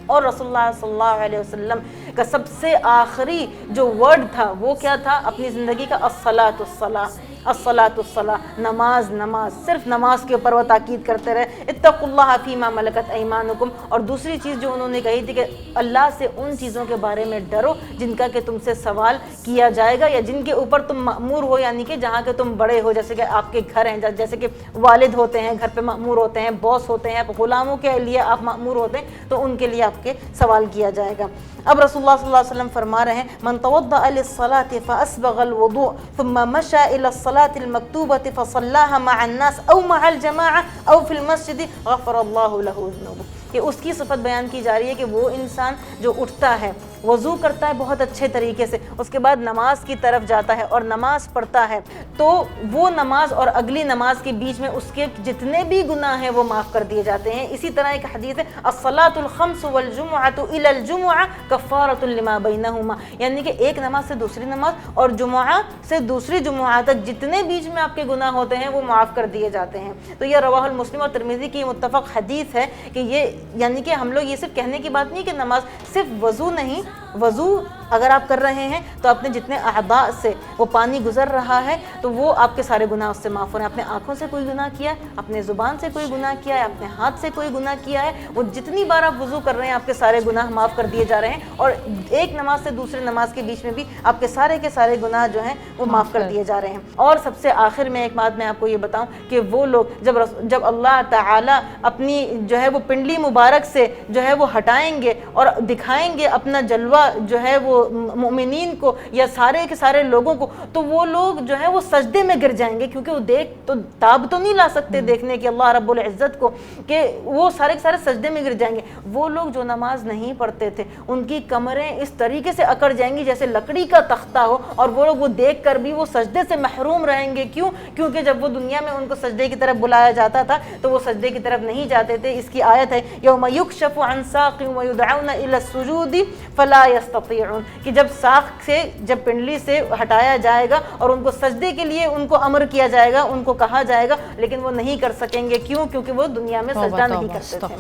اور رسول اللہ صلی اللہ علیہ وسلم کا سب سے آخری جو ورڈ تھا وہ کیا تھا اپنی زندگی کا؟ الصلاۃ الصلاۃ الصلاۃ الصلاۃ. نماز نماز، صرف نماز کے اوپر وہ تاکید کرتے رہے. اتقوا اللہ فیما ملکت ایمانکم. اور دوسری چیز جو انہوں نے کہی تھی کہ اللہ سے ان چیزوں کے بارے میں ڈرو جن کا کہ تم سے سوال کیا جائے گا یا جن کے اوپر تم مأمور ہو، یعنی کہ جہاں کہ تم بڑے ہو، جیسے کہ آپ کے گھر ہیں، جیسے کہ والد ہوتے ہیں گھر پہ مأمور ہوتے ہیں، باس ہوتے ہیں، غلاموں کے لیے آپ مأمور ہوتے ہیں تو ان کے لیے آپ کے سوال کیا جائے گا. اب رسول اللہ صلی اللہ علیہ وسلم فرما رہے ہیں من توضأ للصلاة فأسبغ الوضوء ثم مشى إلى الصلاة المكتوبة فصلاها مع الناس أو مع الجماعة أو في المسجد غفر الله له ذنوبه. کہ اس کی صفت بیان کی جا رہی ہے کہ وہ انسان جو اٹھتا ہے، وضو کرتا ہے بہت اچھے طریقے سے، اس کے بعد نماز کی طرف جاتا ہے اور نماز پڑھتا ہے، تو وہ نماز اور اگلی نماز کے بیچ میں اس کے جتنے بھی گناہ ہیں وہ معاف کر دیے جاتے ہیں. اسی طرح ایک حدیث ہے الصلاة الخمس والجمعة إلى الجمعة كفارة لما بينهما. یعنی کہ ایک نماز سے دوسری نماز اور جمعہ سے دوسری جمعہ تک جتنے بیچ میں آپ کے گناہ ہوتے ہیں وہ معاف کر دیے جاتے ہیں. تو یہ رواہ المسلم اور ترمذی کی متفق حدیث ہے کہ یہ یعنی کہ ہم لوگ یہ صرف کہنے کی بات نہیں کہ نماز صرف وضو نہیں، وضو اگر آپ کر رہے ہیں تو اپنے جتنے اعضاء سے وہ پانی گزر رہا ہے تو وہ آپ کے سارے گناہ اس سے معاف ہو رہے ہیں. اپنے آنکھوں سے کوئی گناہ کیا ہے، اپنے زبان سے کوئی گناہ کیا ہے، اپنے ہاتھ سے کوئی گناہ کیا ہے، وہ جتنی بار آپ وضو کر رہے ہیں آپ کے سارے گناہ معاف کر دیے جا رہے ہیں. اور ایک نماز سے دوسری نماز کے بیچ میں بھی آپ کے سارے گناہ جو ہیں وہ معاف کر دیے جا رہے ہیں. اور سب سے آخر میں ایک بات میں آپ کو یہ بتاؤں کہ وہ لوگ جب اللہ تعالیٰ اپنی جو ہے وہ پنڈلی مبارک سے جو ہے وہ ہٹائیں گے اور دکھائیں گے اپنا جلوہ جو ہے وہ مومنین کو یا سارے کے سارے لوگوں کو، تو وہ لوگ جو ہے وہ سجدے میں گر جائیں گے کیونکہ وہ دیکھ تو تاب تو نہیں لا سکتے دیکھنے کی اللہ رب العزت کو، کہ وہ سارے کے سارے سجدے میں گر جائیں گے. وہ لوگ جو نماز نہیں پڑھتے تھے ان کی کمریں اس طریقے سے اکڑ جائیں گی جیسے لکڑی کا تختہ ہو، اور وہ لوگ وہ دیکھ کر بھی وہ سجدے سے محروم رہیں گے. کیوں؟ کیونکہ جب وہ دنیا میں ان کو سجدے کی طرف بلایا جاتا تھا تو وہ سجدے کی طرف نہیں جاتے تھے. اس کی آیت ہے یوم یکشف عن ساق ویدعون الی السجود فلا یستطیعون، کہ جب ساق سے، جب پنڈلی سے ہٹایا جائے گا اور ان کو سجدے کے لیے ان کو امر کیا جائے گا، ان کو کہا جائے گا، لیکن وہ نہیں کر سکیں گے. کیوں؟ کیونکہ وہ دنیا میں سجدہ نہیں کرتے تھے.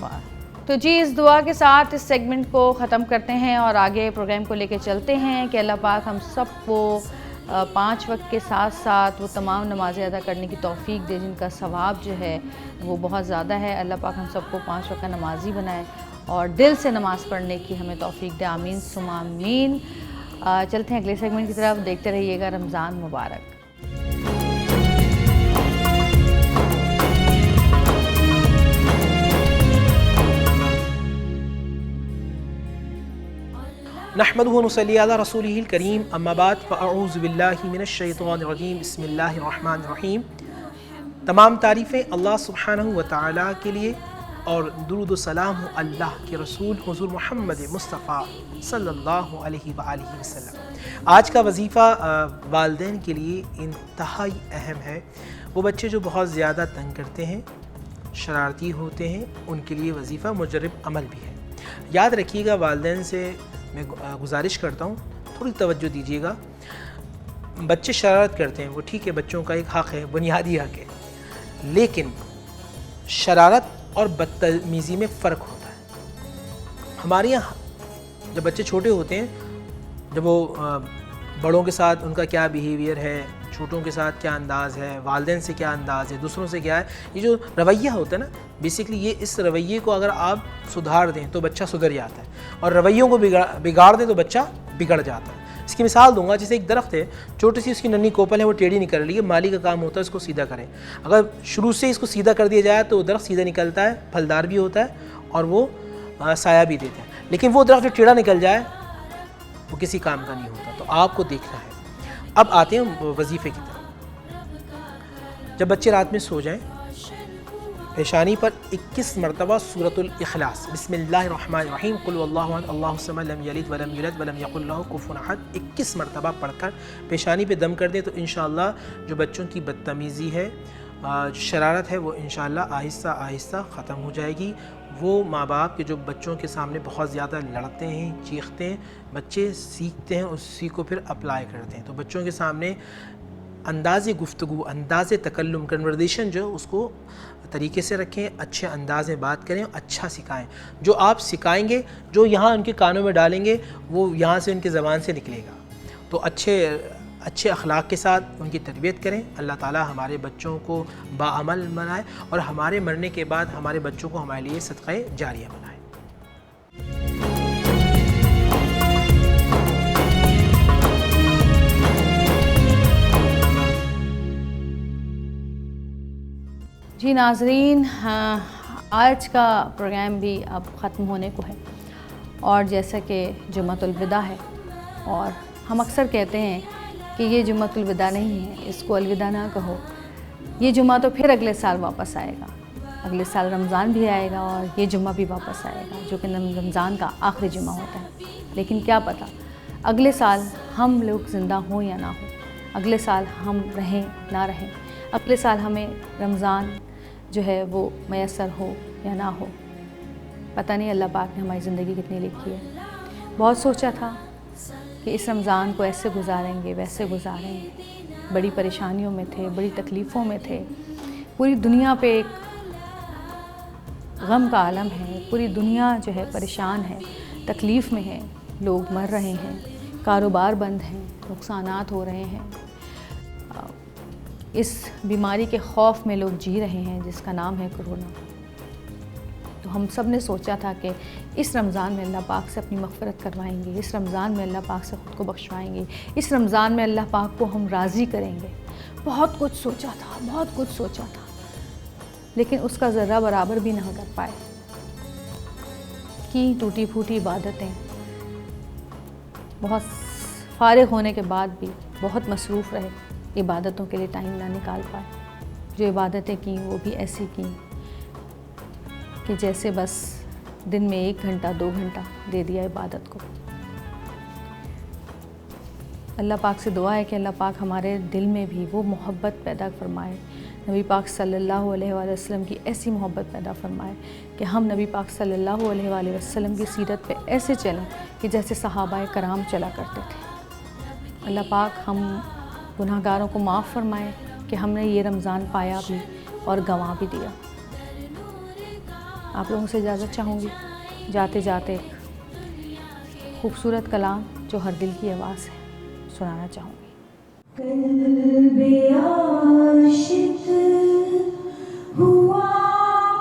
تو جی اس دعا کے ساتھ اس سیگمنٹ کو ختم کرتے ہیں اور آگے پروگرام کو لے کے چلتے ہیں کہ اللہ پاک ہم سب کو 5 وقت کے ساتھ ساتھ وہ تمام نمازیں ادا کرنے کی توفیق دے جن کا ثواب جو ہے وہ بہت زیادہ ہے. اللہ پاک ہم سب کو 5 وقت کا نمازی بنائے اور دل سے نماز پڑھنے کی ہمیں توفیق دے. آمین ثم آمین. چلتے ہیں اگلے سیگمنٹ کی طرف. دیکھتے رہیے گا رمضان مبارک. نحمده ونصلي على رسوله الكريم اما بعد فاعوذ باللہ من الشیطان الرجیم بسم اللہ الرحمن الرحیم. تمام تعریفیں اللہ سبحانہ و تعالیٰ کے لیے اور درود و سلام ہو اللہ کے رسول حضور محمد مصطفیٰ صلی اللہ علیہ وآلہ وسلم. آج کا وظیفہ والدین کے لیے انتہائی اہم ہے. وہ بچے جو بہت زیادہ تنگ کرتے ہیں، شرارتی ہوتے ہیں، ان کے لیے وظیفہ مجرب عمل بھی ہے. یاد رکھیے گا، والدین سے میں گزارش کرتا ہوں تھوڑی توجہ دیجیے گا. بچے شرارت کرتے ہیں، وہ ٹھیک ہے، بچوں کا ایک حق ہے، بنیادی حق ہے، لیکن شرارت اور بدتمیزی میں فرق ہوتا ہے. ہمارے یہاں جب بچے چھوٹے ہوتے ہیں، جب وہ بڑوں کے ساتھ ان کا کیا بیہیویئر ہے، چھوٹوں کے ساتھ کیا انداز ہے، والدین سے کیا انداز ہے، دوسروں سے کیا ہے، یہ جو رویہ ہوتا ہے نا، بیسکلی یہ اس رویے کو اگر آپ سدھار دیں تو بچہ سدھر جاتا ہے، اور رویوں کو بگاڑ دیں تو بچہ بگڑ جاتا ہے. اس کی مثال دوں گا. جیسے ایک درخت ہے، چھوٹی سی اس کی ننھی کوپل ہے، وہ ٹیڑھی نکل رہی ہے، مالی کا کام ہوتا ہے اس کو سیدھا کریں. اگر شروع سے اس کو سیدھا کر دیا جائے تو درخت سیدھا نکلتا ہے، پھلدار بھی ہوتا ہے اور وہ سایہ بھی دیتا ہے. لیکن وہ درخت جو ٹیڑھا نکل جائے وہ کسی کام کا نہیں ہوتا. تو آپ کو دیکھنا ہے. اب آتے ہیں وظیفے کی طرف. جب بچے رات میں سو جائیں، پیشانی پر 21 مرتبہ سورۃ الاخلاص بسم اللہ الرحمن الرحیم قل هو اللہ احد اللہ الصمد لم یلد ولم یولد ولم یکن لہ کفوا احد 21 مرتبہ پڑھ کر پیشانی پہ دم کر دیں تو انشاءاللہ جو بچوں کی بدتمیزی ہے، شرارت ہے، وہ انشاءاللہ آہستہ آہستہ ختم ہو جائے گی. وہ ماں باپ کے جو بچوں کے سامنے بہت زیادہ لڑتے ہیں، چیختے ہیں، بچے سیکھتے ہیں، اسی کو پھر اپلائی کرتے ہیں. تو بچوں کے سامنے انداز گفتگو، انداز تکلم، کنورزیشن جو اس کو طریقے سے رکھیں، اچھے انداز میں بات کریں، اچھا سکھائیں. جو آپ سکھائیں گے، جو یہاں ان کے کانوں میں ڈالیں گے، وہ یہاں سے ان کی زبان سے نکلے گا. تو اچھے اخلاق کے ساتھ ان کی تربیت کریں. اللہ تعالیٰ ہمارے بچوں کو باعمل بنائے اور ہمارے مرنے کے بعد ہمارے بچوں کو ہمارے لیے صدقہ جاریہ بنائے. جی ناظرین، آج کا پروگرام بھی اب ختم ہونے کو ہے، اور جیسا کہ جمعۃ الوداع ہے، اور ہم اکثر کہتے ہیں کہ یہ جمعۃ الوداع نہیں ہے، اس کو الوداع نہ کہو. یہ جمعہ تو پھر اگلے سال واپس آئے گا، اگلے سال رمضان بھی آئے گا اور یہ جمعہ بھی واپس آئے گا جو کہ رمضان کا آخری جمعہ ہوتا ہے. لیکن کیا پتہ اگلے سال ہم لوگ زندہ ہوں یا نہ ہوں، اگلے سال ہم رہیں نہ رہیں، اگلے سال ہمیں رمضان جو ہے وہ میسر ہو یا نہ ہو. پتہ نہیں اللہ پاک نے ہماری زندگی کتنی لکھی ہے. بہت سوچا تھا کہ اس رمضان کو ایسے گزاریں گے، ویسے گزاریں گے. بڑی پریشانیوں میں تھے، بڑی تکلیفوں میں تھے. پوری دنیا پہ ایک غم کا عالم ہے، پوری دنیا جو ہے پریشان ہے، تکلیف میں ہے. لوگ مر رہے ہیں، کاروبار بند ہیں، نقصانات ہو رہے ہیں. اس بیماری کے خوف میں لوگ جی رہے ہیں جس کا نام ہے کرونا. تو ہم سب نے سوچا تھا کہ اس رمضان میں اللہ پاک سے اپنی مغفرت کروائیں گے، اس رمضان میں اللہ پاک سے خود کو بخشوائیں گے، اس رمضان میں اللہ پاک کو ہم راضی کریں گے. بہت کچھ سوچا تھا، بہت کچھ سوچا تھا، لیکن اس کا ذرہ برابر بھی نہ کر پائے. کی ٹوٹی پھوٹی عبادتیں، بہت فارغ ہونے کے بعد بھی بہت مصروف رہے، عبادتوں کے لیے ٹائم نہ نکال پائے. جو عبادتیں کیں وہ بھی ایسی کیں کہ جیسے بس دن میں 1 گھنٹہ 2 گھنٹہ دے دیا عبادت کو. اللہ پاک سے دعا ہے کہ اللہ پاک ہمارے دل میں بھی وہ محبت پیدا فرمائے، نبی پاک صلی اللہ علیہ وآلہ وسلم کی ایسی محبت پیدا فرمائے کہ ہم نبی پاک صلی اللہ علیہ وآلہ وسلم کی سیرت پہ ایسے چلیں کہ جیسے صحابہ کرام چلا کرتے تھے۔ اللہ پاک ہم گناہ گاروں کو معاف فرمائے کہ ہم نے یہ رمضان پایا بھی اور گنوا بھی دیا۔ آپ لوگوں سے اجازت چاہوں گی، جاتے جاتے ایک خوبصورت کلام جو ہر دل کی آواز ہے سنانا چاہوں گی۔ قلب عاشق ہوا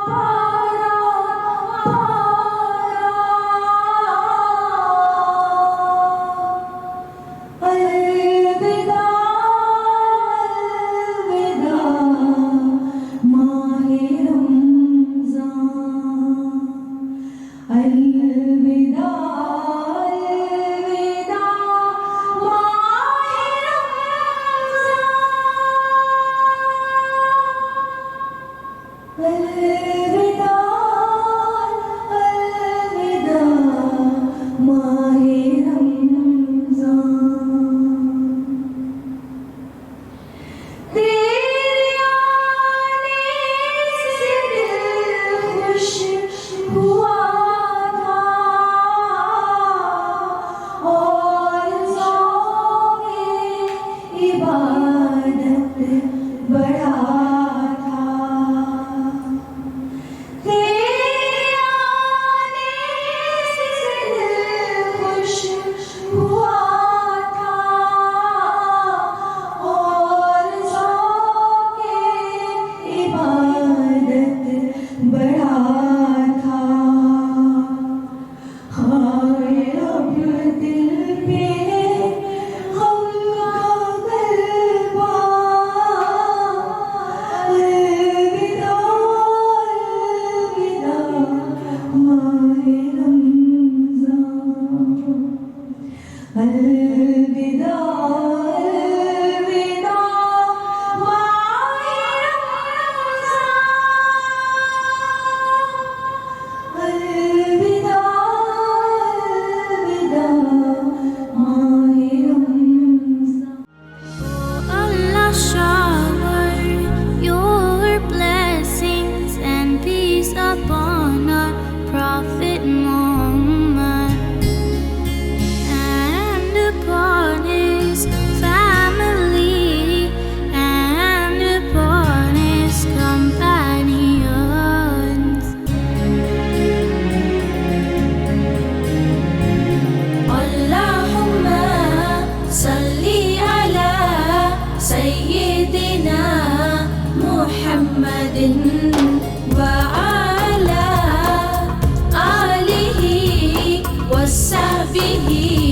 پارا الوداع الوداع ماہ رمضان الوداع وعلى آله وصحبه